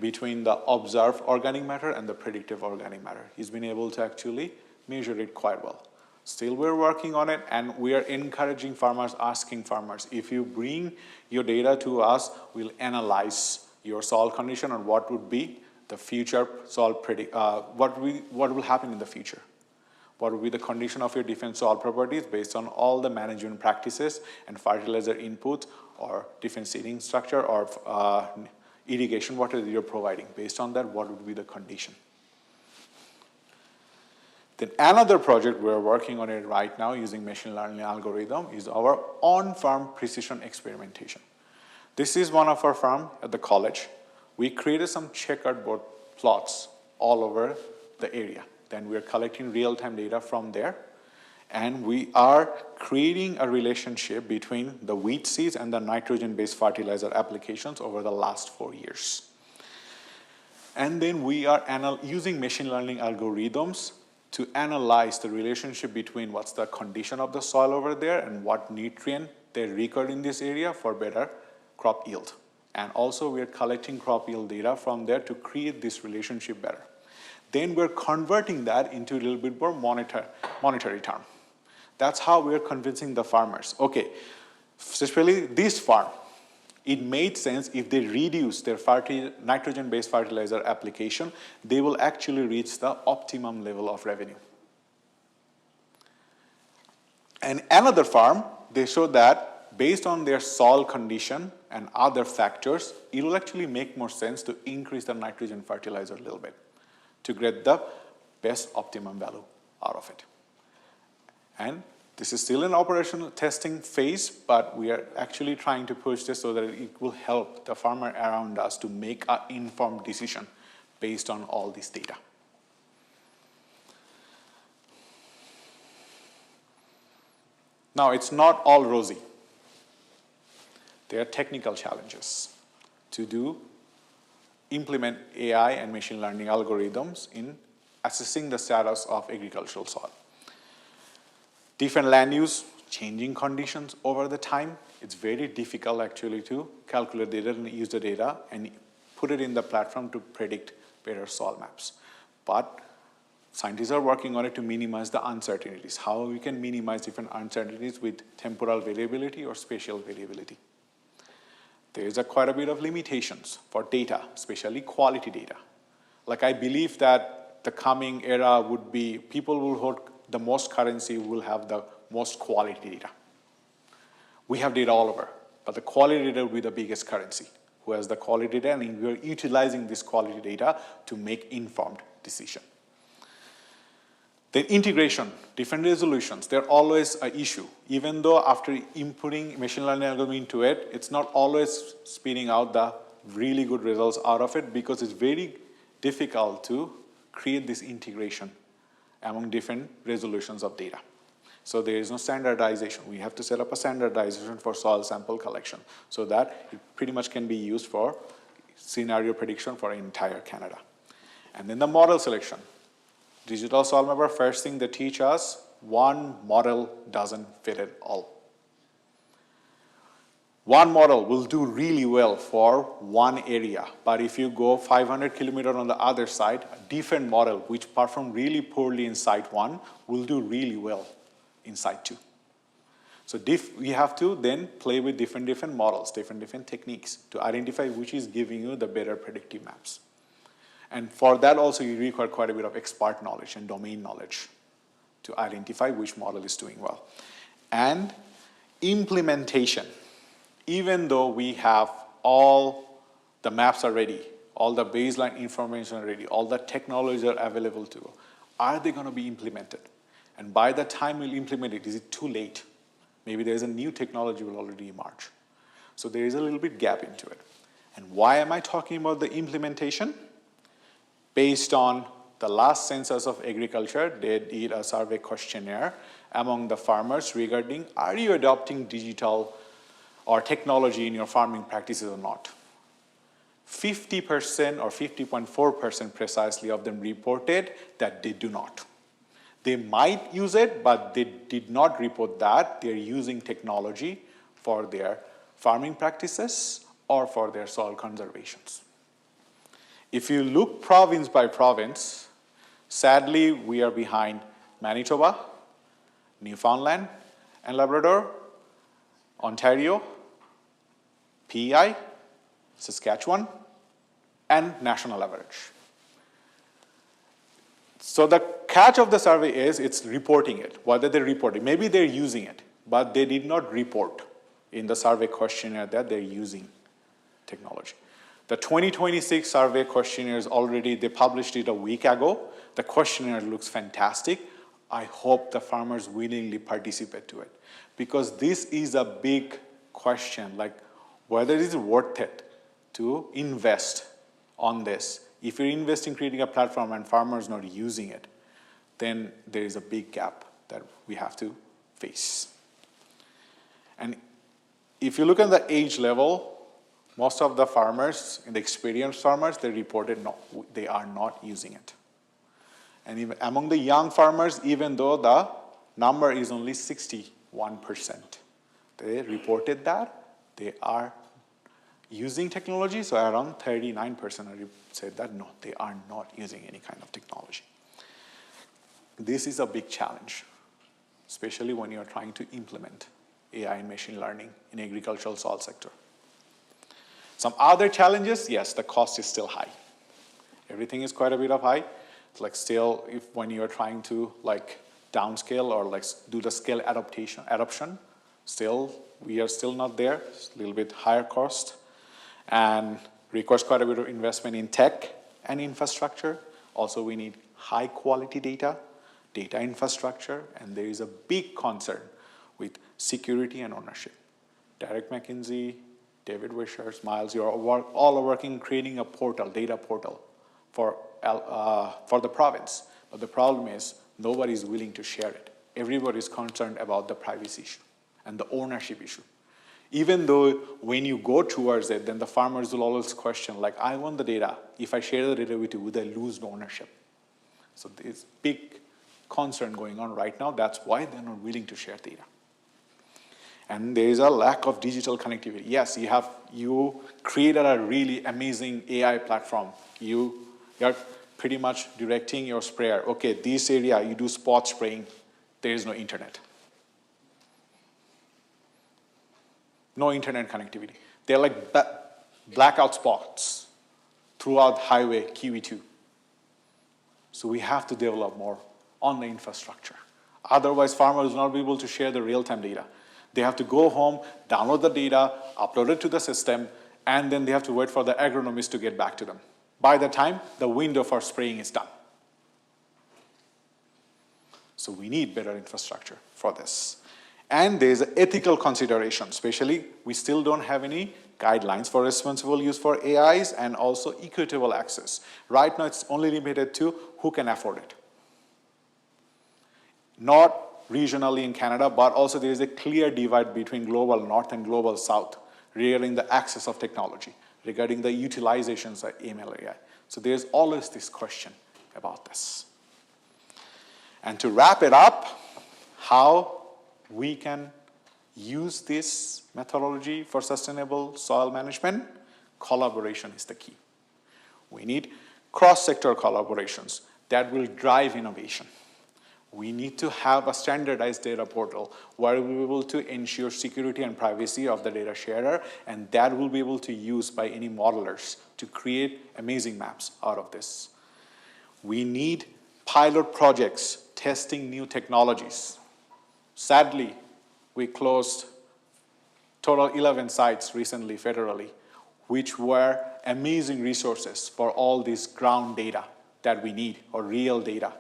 between the observed organic matter and the predictive organic matter. He's been able to actually measure it quite well. Still, we're working on it, and we are encouraging farmers, asking farmers, if you bring your data to us, we'll analyze your soil condition and what would be the future soil what will happen in the future. What will be the condition of your different soil properties based on all the management practices and fertilizer input or different seeding structure or irrigation water that you're providing. Based on that, what would be the condition? Then another project we're working on it right now using machine learning algorithm is our on-farm precision experimentation. This is one of our farm at the college. We created some checkered board plots all over the area. Then we're collecting real-time data from there. And we are creating a relationship between the wheat seeds and the nitrogen-based fertilizer applications over the last 4 years. And then we are using machine learning algorithms to analyze the relationship between what's the condition of the soil over there and what nutrient they record in this area for better crop yield. And also we're collecting crop yield data from there to create this relationship better. Then we're converting that into a little bit more monetary term. That's how we're convincing the farmers. Okay, especially this farm, it made sense if they reduce their nitrogen-based fertilizer application, they will actually reach the optimum level of revenue. And another farm, they showed that based on their soil condition and other factors, it will actually make more sense to increase the nitrogen fertilizer a little bit to get the best optimum value out of it. And this is still in operational testing phase, but we are actually trying to push this so that it will help the farmer around us to make an informed decision based on all this data. Now, it's not all rosy. There are technical challenges to implement AI and machine learning algorithms in assessing the status of agricultural soil. Different land use, changing conditions over the time. It's very difficult actually to calculate data and use the data and put it in the platform to predict better soil maps. But scientists are working on it to minimize the uncertainties, how we can minimize different uncertainties with temporal variability or spatial variability. There is quite a bit of limitations for data, especially quality data. Like I believe that the coming era would be, people will hold the most currency, will have the most quality data. We have data all over, but the quality data will be the biggest currency. Who has the quality data, and we are utilizing this quality data to make informed decision. Then integration, different resolutions, they're always an issue. Even though after inputting machine learning algorithm into it, it's not always spitting out the really good results out of it, because it's very difficult to create this integration among different resolutions of data. So there is no standardization. We have to set up a standardization for soil sample collection so that it pretty much can be used for scenario prediction for entire Canada. And then the model selection. Digital soil mapper, first thing they teach us, one model doesn't fit it all. One model will do really well for one area, but if you go 500 kilometers on the other side, a different model which performed really poorly in site 1 will do really well in site 2. So we have to then play with different models, different techniques to identify which is giving you the better predictive maps. And for that also you require quite a bit of expert knowledge and domain knowledge to identify which model is doing well. And implementation. Even though we have all the maps are ready, all the baseline information are ready, all the technologies are available to, are they going to be implemented? And by the time we'll implement it, is it too late? Maybe there's a new technology will already emerge. So there is a little bit gap into it. And why am I talking about the implementation? Based on the last census of agriculture, they did a survey questionnaire among the farmers regarding, are you adopting digital or technology in your farming practices or not? 50% or 50.4% precisely of them reported that they do not. They might use it, but they did not report that they're using technology for their farming practices or for their soil conservations. If you look province by province, sadly, we are behind Manitoba, Newfoundland and Labrador, Ontario, PEI, Saskatchewan, and national average. So the catch of the survey is it's reporting it, whether they report it. Maybe they're using it, but they did not report in the survey questionnaire that they're using technology. The 2026 survey questionnaires already, they published it a week ago. The questionnaire looks fantastic. I hope the farmers willingly participate to it, because this is a big question, like whether it is worth it to invest on this. If you invest in creating a platform and farmers not using it, then there is a big gap that we have to face. And if you look at the age level, most of the farmers, the experienced farmers, they reported no, they are not using it. And even among the young farmers, even though the number is only 61%, they reported that they are using technology, so around 39% said that no, they are not using any kind of technology. This is a big challenge, especially when you're trying to implement AI and machine learning in agricultural soil sector. Some other challenges, yes, the cost is still high. Everything is quite a bit of high. It's like still, if when you're trying to like downscale or like do the scale adoption, still, we are still not there. It's a little bit higher cost and requires quite a bit of investment in tech and infrastructure. Also, we need high quality data infrastructure, and there is a big concern with security and ownership. Derek McKinsey, David Wisher, Miles, you're all working creating a portal, data portal for the province. But the problem is nobody is willing to share it. Everybody is concerned about the privacy issue and the ownership issue. Even though when you go towards it, then the farmers will always question, like, I want the data. If I share the data with you, would I lose the ownership? So there's big concern going on right now. That's why they're not willing to share data. And there is a lack of digital connectivity. Yes, you created a really amazing AI platform. You're pretty much directing your sprayer. Okay, this area, you do spot spraying. There is no internet. No internet connectivity. They're like blackout spots throughout highway QE2. So we have to develop more on the infrastructure. Otherwise, farmers will not be able to share the real-time data. They have to go home, download the data, upload it to the system, and then they have to wait for the agronomist to get back to them. By the time, the window for spraying is done. So we need better infrastructure for this. And there's an ethical consideration, especially we still don't have any guidelines for responsible use for AIs and also equitable access. Right now, it's only limited to who can afford it. Not regionally in Canada, but also there is a clear divide between global north and global south regarding the access of technology, regarding the utilizations of MLA. So there's always this question about this. And to wrap it up, how we can use this methodology for sustainable soil management, collaboration is the key. We need cross-sector collaborations that will drive innovation. We need to have a standardized data portal where we'll be able to ensure security and privacy of the data sharer, and that will be able to use by any modelers to create amazing maps out of this. We need pilot projects testing new technologies. Sadly, we closed total 11 sites recently federally, which were amazing resources for all this ground data that we need, or real data.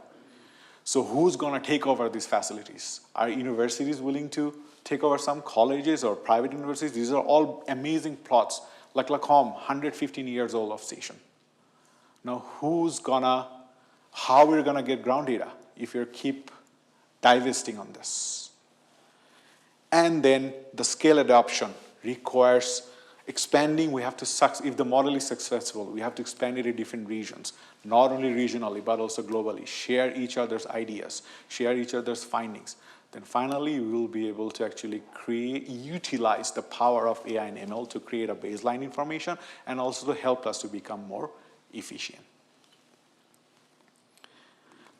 So who's going to take over these facilities? Are universities willing to take over some colleges or private universities? These are all amazing plots, like Lacombe, 115 years old of station. Now, how we're going to get ground data if you keep divesting on this? And then the scale adoption requires expanding. We have to, if the model is successful, we have to expand it in different regions, not only regionally, but also globally, share each other's ideas, share each other's findings. Then finally, we will be able to actually utilize the power of AI and ML to create a baseline information and also to help us to become more efficient.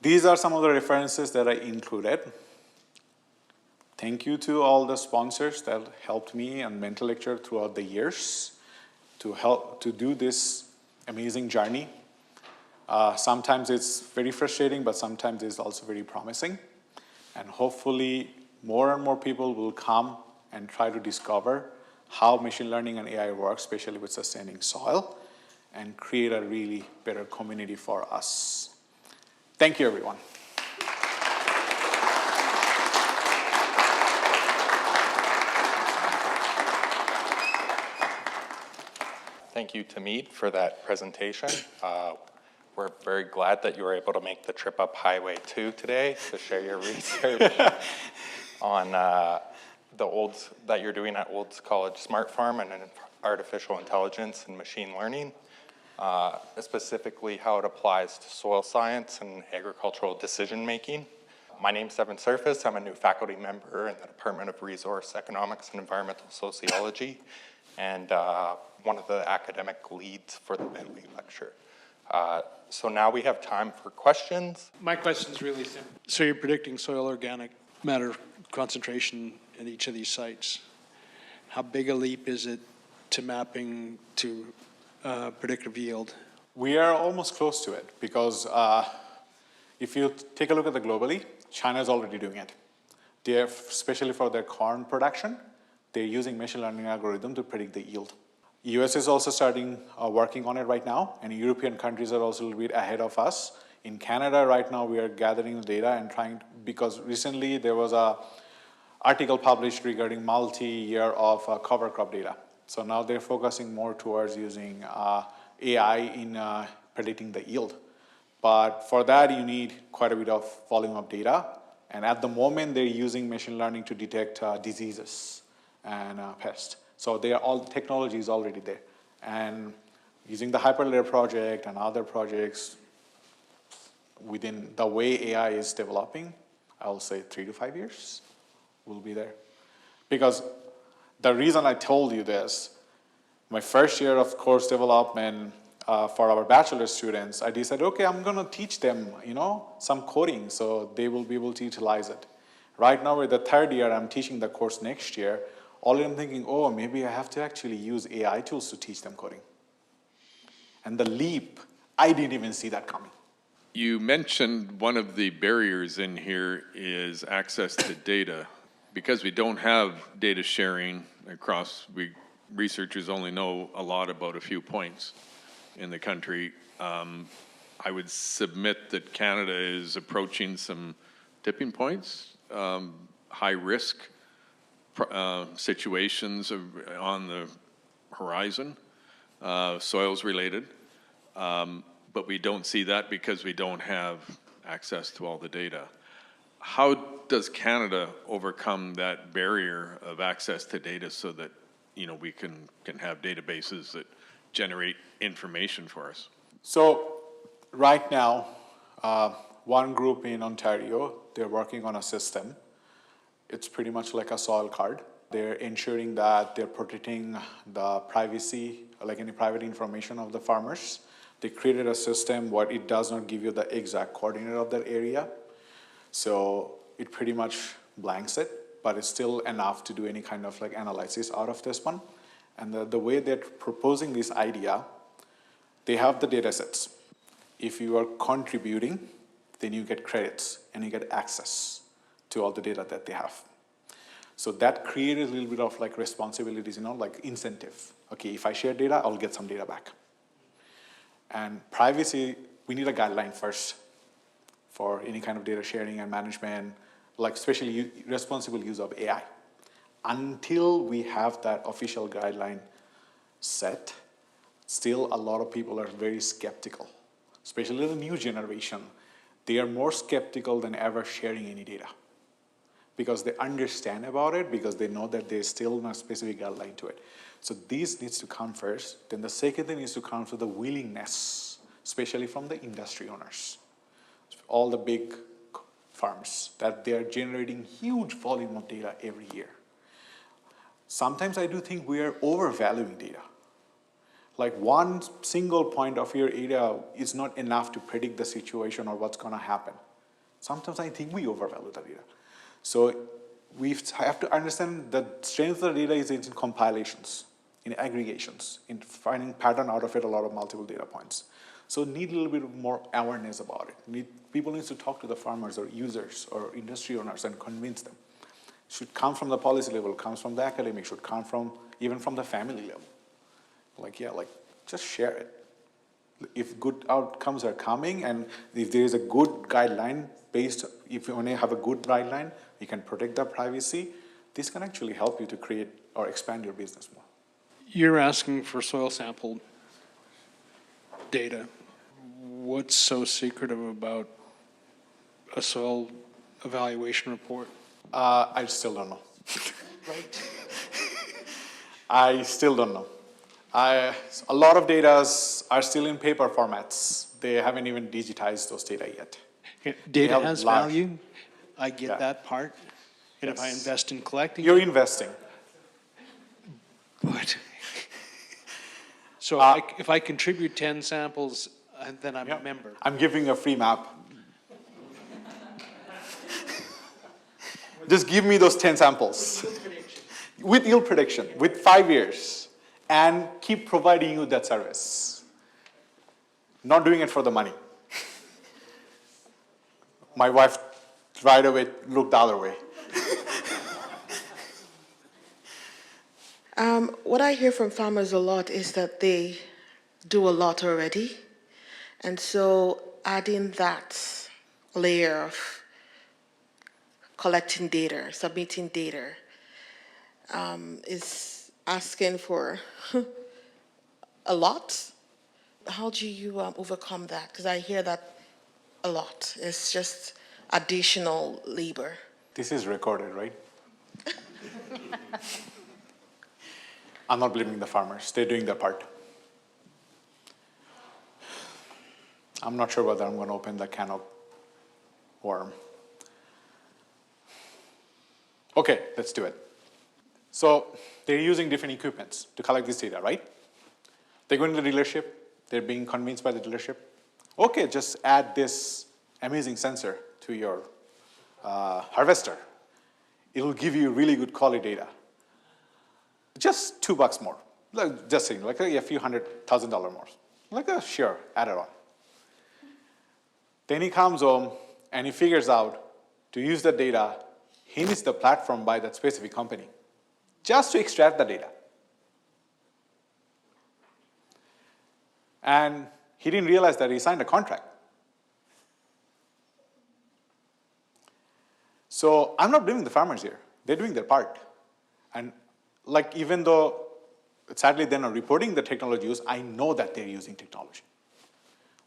These are some of the references that I included. Thank you to all the sponsors that helped me and Bentley Lecture throughout the years to do this amazing journey. Sometimes it's very frustrating, but sometimes it's also very promising. And hopefully more and more people will come and try to discover how machine learning and AI work, especially with sustaining soil, and create a really better community for us. Thank you, everyone. Thank you, Tahmid, for that presentation. We're very glad that you were able to make the trip up Highway 2 today to share your research on that you're doing at Olds College Smart Farm and artificial intelligence and machine learning, specifically how it applies to soil science and agricultural decision making. My name's Evan Surface. I'm a new faculty member in the Department of Resource Economics and Environmental Sociology, and one of the academic leads for the Bentley Lecture. So now we have time for questions. My question's really simple. So you're predicting soil organic matter concentration in each of these sites. How big a leap is it to mapping to predictive yield? We are almost close to it because if you take a look at the globally, China is already doing it. They have, especially for their corn production, they're using machine learning algorithm to predict the yield. US is also starting working on it right now, and European countries are also a little bit ahead of us. In Canada right now, we are gathering the data and trying, because recently there was a article published regarding multi-year of cover crop data. So now they're focusing more towards using AI in predicting the yield. But for that, you need quite a bit of volume of data. And at the moment, they're using machine learning to detect diseases and pests. So technology is already there. And using the Hyperlayer project and other projects, within the way AI is developing, I'll say 3 to 5 years will be there. Because the reason I told you this, my first year of course development for our bachelor students, I decided, okay, I'm gonna teach them, some coding so they will be able to utilize it. Right now with the third year, I'm teaching the course next year Already I'm thinking, oh, maybe I have to actually use AI tools to teach them coding. And the leap, I didn't even see that coming. You mentioned one of the barriers in here is access to data. Because we don't have data sharing across, researchers only know a lot about a few points in the country. I would submit that Canada is approaching some tipping points, high risk situations on the horizon, soils related. But we don't see that because we don't have access to all the data. How does Canada overcome that barrier of access to data so that we can have databases that generate information for us? So right now, one group in Ontario, they're working on a system. It's pretty much like a soil card. They're ensuring that they're protecting the privacy, like any private information of the farmers. They created a system where it does not give you the exact coordinate of that area. So it pretty much blanks it, but it's still enough to do any kind of like analysis out of this one. And the way they're proposing this idea, they have the data sets. If you are contributing, then you get credits and you get access to all the data that they have. So that created a little bit of like responsibilities, like incentive. Okay, if I share data, I'll get some data back. And privacy, we need a guideline first for any kind of data sharing and management, like especially responsible use of AI. Until we have that official guideline set, still a lot of people are very skeptical, especially the new generation. They are more skeptical than ever sharing any data because they understand about it, because they know that there's still no specific guideline to it. So this needs to come first. Then the second thing needs to come to the willingness, especially from the industry owners. All the big farms, that they are generating huge volume of data every year. Sometimes I do think we are overvaluing data. Like one single point of your area is not enough to predict the situation or what's going to happen. Sometimes I think we overvalue the data. So we have to understand the strength of the data is in compilations, in aggregations, in finding pattern out of it, a lot of multiple data points. So need a little bit more awareness about it. People need to talk to the farmers or users or industry owners and convince them. Should come from the policy level, comes from the academic, should come from even from the family level. Just share it. If good outcomes are coming and if there is a good guideline based, if you only have a good guideline, you can protect the privacy, this can actually help you to create or expand your business more. You're asking for soil sample data. What's so secretive about a soil evaluation report? I still don't know. Right. I still don't know. A lot of data are still in paper formats. They haven't even digitized those data yet. Data has value. I get Yeah. that part. And if I Yes. invest in collecting You're it, investing. but so if I contribute 10 samples, then I'm Yeah. a member. I'm giving a free map. Just give me those 10 samples. With yield prediction, with 5 years, and keep providing you that service. Not doing it for the money. My wife right away looked the other way. What I hear from farmers a lot is that they do a lot already. And so adding that layer of collecting data, submitting data, is asking for a lot. How do you overcome that? Because I hear that a lot. It's just additional labor. This is recorded, right? I'm not blaming the farmers. They're doing their part. I'm not sure whether I'm going to open the can of worm. Okay, let's do it. So they're using different equipments to collect this data, right? They go into the dealership. They're being convinced by the dealership. Okay, just add this amazing sensor to your harvester. It'll give you really good quality data. Just $2 more. Like, just saying, like a few $100,000 more. Like, sure, add it on. Then he comes home and he figures out to use the data, he needs the platform by that specific company just to extract the data. And he didn't realize that he signed a contract. So I'm not blaming the farmers here. They're doing their part. And like, even though sadly they're not reporting the technology use, I know that they're using technology.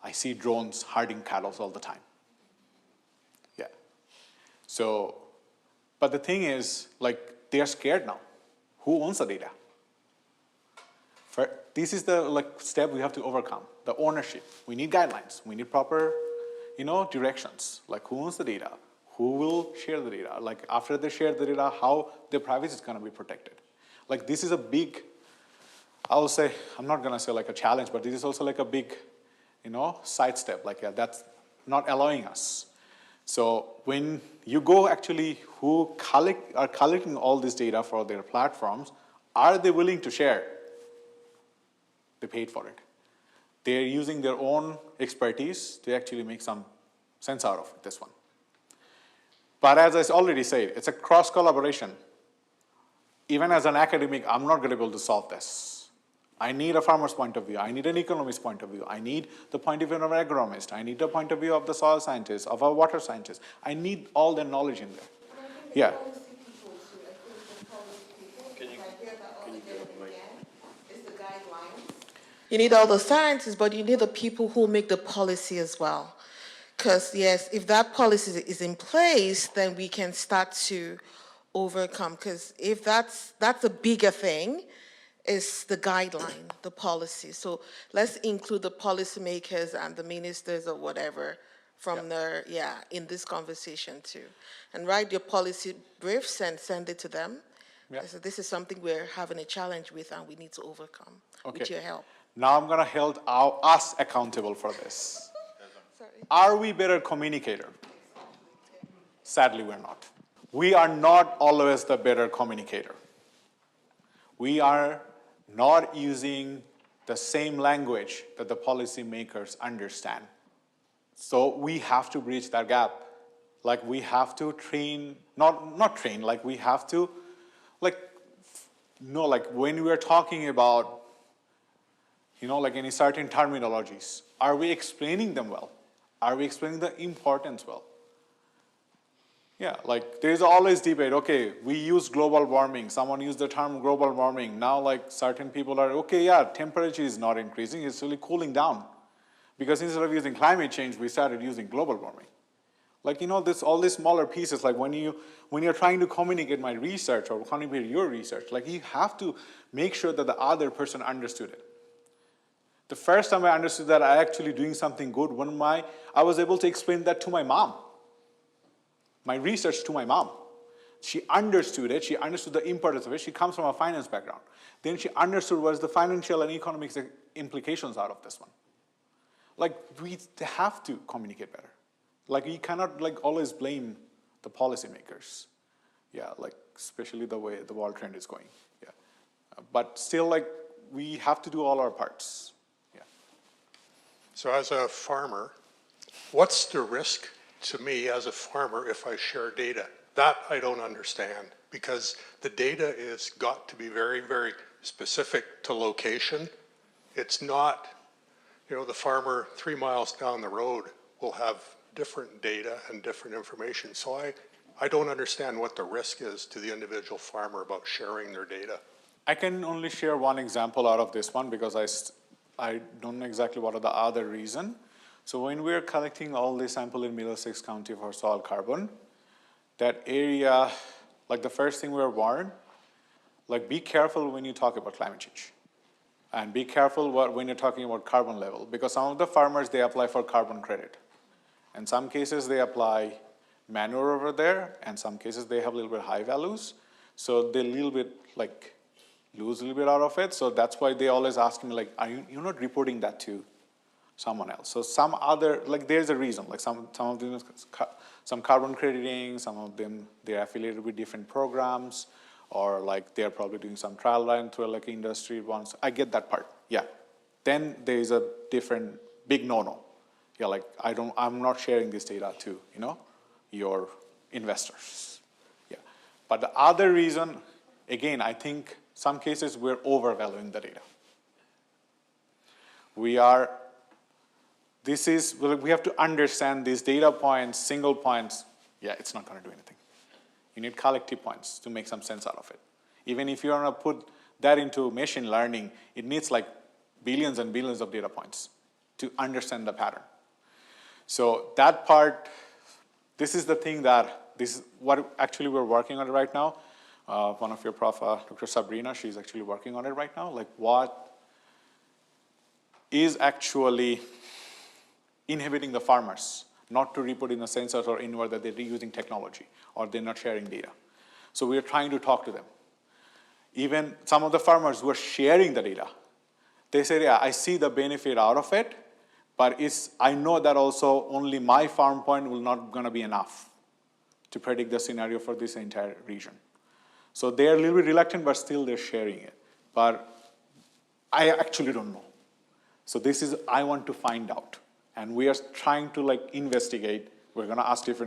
I see drones herding cattle all the time. Yeah. So, but the thing is, like, they are scared now. Who owns the data? This is the step we have to overcome, the ownership. We need guidelines. We need proper, directions. Like, who owns the data? Who will share the data? Like, after they share the data, how their privacy is going to be protected. Like, this is a big, I'll say, I'm not going to say like a challenge, but this is also like a big, sidestep. Like, that's not allowing us. So when you go actually who are collecting all this data for their platforms, are they willing to share? They paid for it. They're using their own expertise to actually make some sense out of this one. But as I already said, it's a cross collaboration. Even as an academic, I'm not going to be able to solve this. I need a farmer's point of view. I need an economist's point of view. I need the point of view of an agronomist. I need the point of view of the soil scientist, of a water scientist. I need all their knowledge in there. Yeah. You need all the scientists, but you need the people who make the policy as well. Because, yes, if that policy is in place, then we can start to overcome. Because if that's a bigger thing, is the guideline, the policy. So let's include the policymakers and the ministers or whatever from there, in this conversation too. And write your policy briefs and send it to them. So this is something we're having a challenge with and we need to overcome with your help. Now I'm going to hold us accountable for this. Sorry. Are we better communicator? Sadly, we're not. We are not always the better communicator. We are not using the same language that the policymakers understand. So we have to bridge that gap. Like, we have to train, not train, like we have to, like when we are talking about, like any certain terminologies, are we explaining them well? Are we explaining the importance well? Yeah, like there's always debate, okay, we use global warming. Someone used the term global warming. Now like certain people are, okay, yeah, temperature is not increasing, it's really cooling down. Because instead of using climate change, we started using global warming. Like, all these smaller pieces, like when you're trying to communicate my research or communicate your research, like you have to make sure that the other person understood it. The first time I understood that I actually doing something good when I was able to explain that to my mom. My research to my mom. She understood it. She understood the importance of it. She comes from a finance background. Then she understood what is the financial and economic implications out of this one. Like, we have to communicate better. Like, we cannot always blame the policymakers. Yeah, like especially the way the world trend is going. Yeah, but still, we have to do all our parts. Yeah. So as a farmer, what's the risk to me as a farmer if I share data? That I don't understand, because the data is got to be very, very specific to location. It's not, the farmer 3 miles down the road will have different data and different information. So I don't understand what the risk is to the individual farmer about sharing their data. I can only share one example out of this one because I don't know exactly what are the other reason. So when we're collecting all the sample in Middlesex County for soil carbon, that area, the first thing we're warned, be careful when you talk about climate change. And be careful when you're talking about carbon level, because some of the farmers, they apply for carbon credit. In some cases, they apply manure over there, and some cases they have a little bit high values. So they a little bit lose a little bit out of it. So that's why they always ask me are you're not reporting that to someone else? So some other, there's a reason, some of them, some carbon crediting, some of them, they're affiliated with different programs, or like they're probably doing some trial run through like industry once. I get that part, yeah. Then there is a different big no-no. Yeah, like I'm not sharing this data to, your investors. Yeah. But the other reason, again, I think some cases we're overvaluing the data. We have to understand these data points, single points, yeah, it's not going to do anything. You need collective points to make some sense out of it. Even if you want to put that into machine learning, it needs like billions and billions of data points to understand the pattern. So that part, this is the thing this is what actually we're working on right now. One of your prof, Dr. Sabrina, she's actually working on it right now. Like what is actually inhibiting the farmers not to report in the sensors or anywhere that they're reusing technology or they're not sharing data. So we're trying to talk to them. Even some of the farmers who are sharing the data, they say, yeah, I see the benefit out of it, but I know that also only my farm point will not gonna be enough to predict the scenario for this entire region. So they're a little bit reluctant, but still they're sharing it. But I actually don't know. So I want to find out. And we are trying to like investigate. We're gonna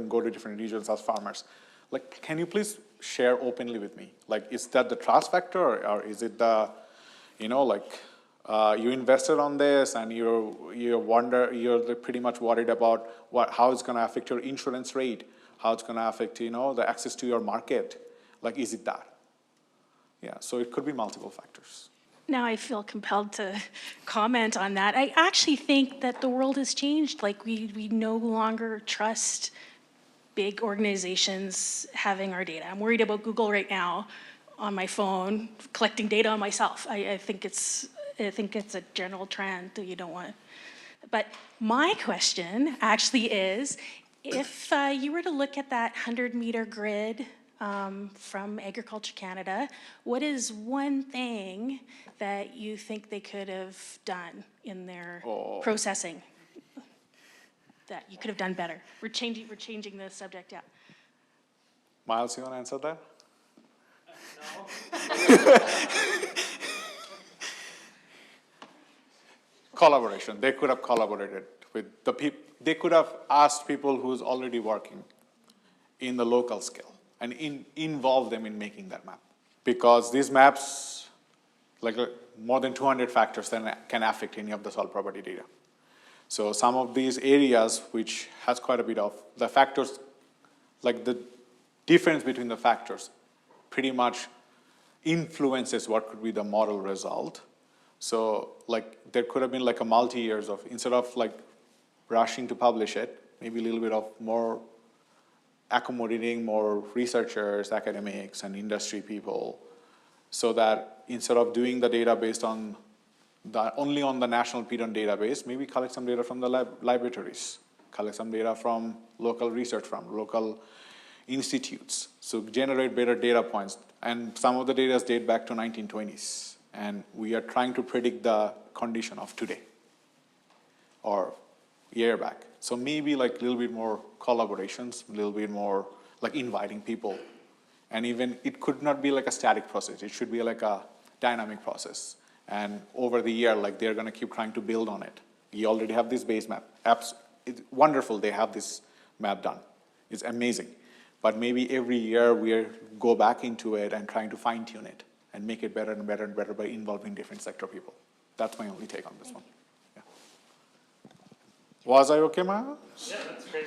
go to different regions as farmers. Like, can you please share openly with me? Like, is that the trust factor or is it the, you invested on this and you're pretty much worried about how it's gonna affect your insurance rate, how it's gonna affect, the access to your market. Like, is it that? Yeah, so it could be multiple factors. Now I feel compelled to comment on that. I actually think that the world has changed. Like we no longer trust big organizations having our data. I'm worried about Google right now on my phone, collecting data on myself. I think it's a general trend that you don't want. But my question actually is, if you were to look at that 100-meter grid from Agriculture Canada, what is one thing that you think they could have done in their processing that you could have done better? We're changing the subject, yeah. Miles, you want to answer that? No. Collaboration. They could have collaborated with the people. They could have asked people who's already working in the local scale and involve them in making that map. Because these maps, like more than 200 factors that can affect any of the soil property data. So some of these areas which has quite a bit of the factors, like the difference between the factors pretty much influences what could be the model result. So like there could have been like a multi-years of, instead of like rushing to publish it, maybe a little bit of more accommodating more researchers, academics, and industry people, so that instead of doing the data based on only on the national peatone database, maybe collect some data from the laboratories, collect some data from local research from local institutes, so generate better data points. And some of the data date back to 1920s, and we are trying to predict the condition of today or year back. So maybe like a little bit more collaborations, a little bit more like inviting people. And even it could not be like a static process. It should be like a dynamic process. And over the year, like they're gonna keep trying to build on it. You already have this base map. It's wonderful they have this map done. It's amazing. But maybe every year we go back into it and trying to fine tune it and make it better and better and better by involving different sector people. That's my only take on this one. Yeah. Was I okay, Maya? Yeah, that's great.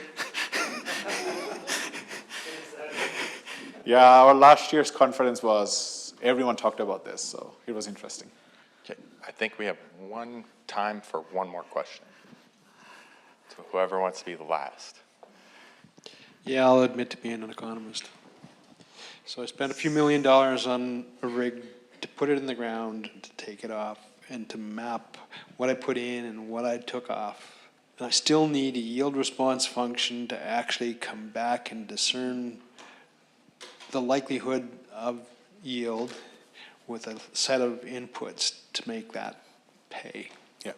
Yeah, our last year's conference everyone talked about this, so it was interesting. Okay, I think we have time for one more question. So whoever wants to be the last. Yeah, I'll admit to being an economist. So I spent a few $1 million on a rig to put it in the ground, to take it off, and to map what I put in and what I took off. And I still need a yield response function to actually come back and discern the likelihood of yield with a set of inputs to make that pay. Yeah.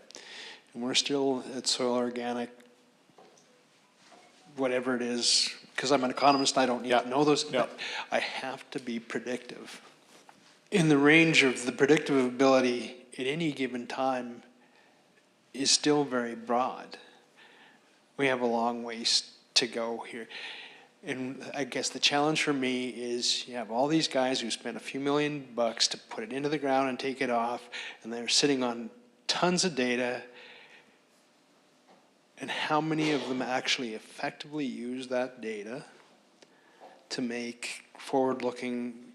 And we're still at soil organic, whatever it is, because I'm an economist, I don't need Yeah. to know those, Yeah. but I have to be predictive. In the range of the predictive ability at any given time is still very broad. We have a long ways to go here. And I guess the challenge for me is you have all these guys who spent a few $1,000,000 to put it into the ground and take it off, and they're sitting on tons of data. And how many of them actually effectively use that data to make forward-looking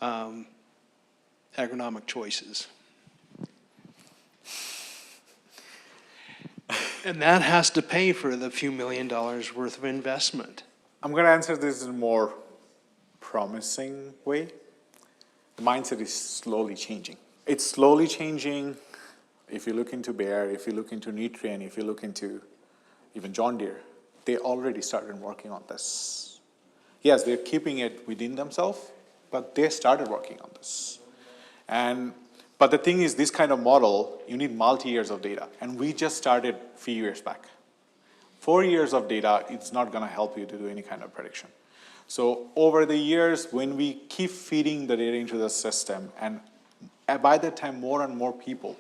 agronomic choices? And that has to pay for the few $1,000,000 worth of investment. I'm going to answer this in a more promising way. The mindset is slowly changing. It's slowly changing. If you look into Bayer, if you look into Nutrien, if you look into even John Deere, they already started working on this. Yes, they're keeping it within themselves, but they started working on this. But the thing is, this kind of model, you need multi-years of data. And we just started a few years back. 4 years of data, it's not going to help you to do any kind of prediction. So over the years, when we keep feeding the data into the system, and by that time, more and more people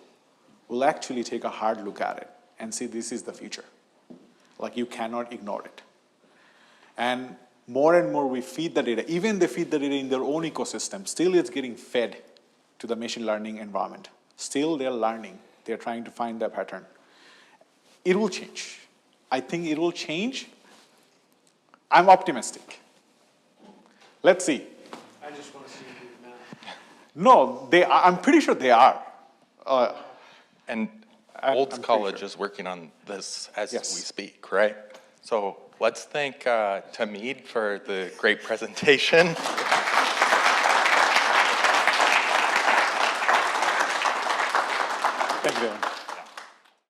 will actually take a hard look at it and say, this is the future. Like, you cannot ignore it. And more we feed the data. Even they feed the data in their own ecosystem. Still it's getting fed to the machine learning environment. Still they're learning. They're trying to find their pattern. It will change. I think it will change. I'm optimistic. Let's see. I just want to see you do math. No, I'm pretty sure they are. And I'm Olds pretty College sure. is working on this as Yes. we speak, right? So let's thank Tahmid for the great presentation. Thank you.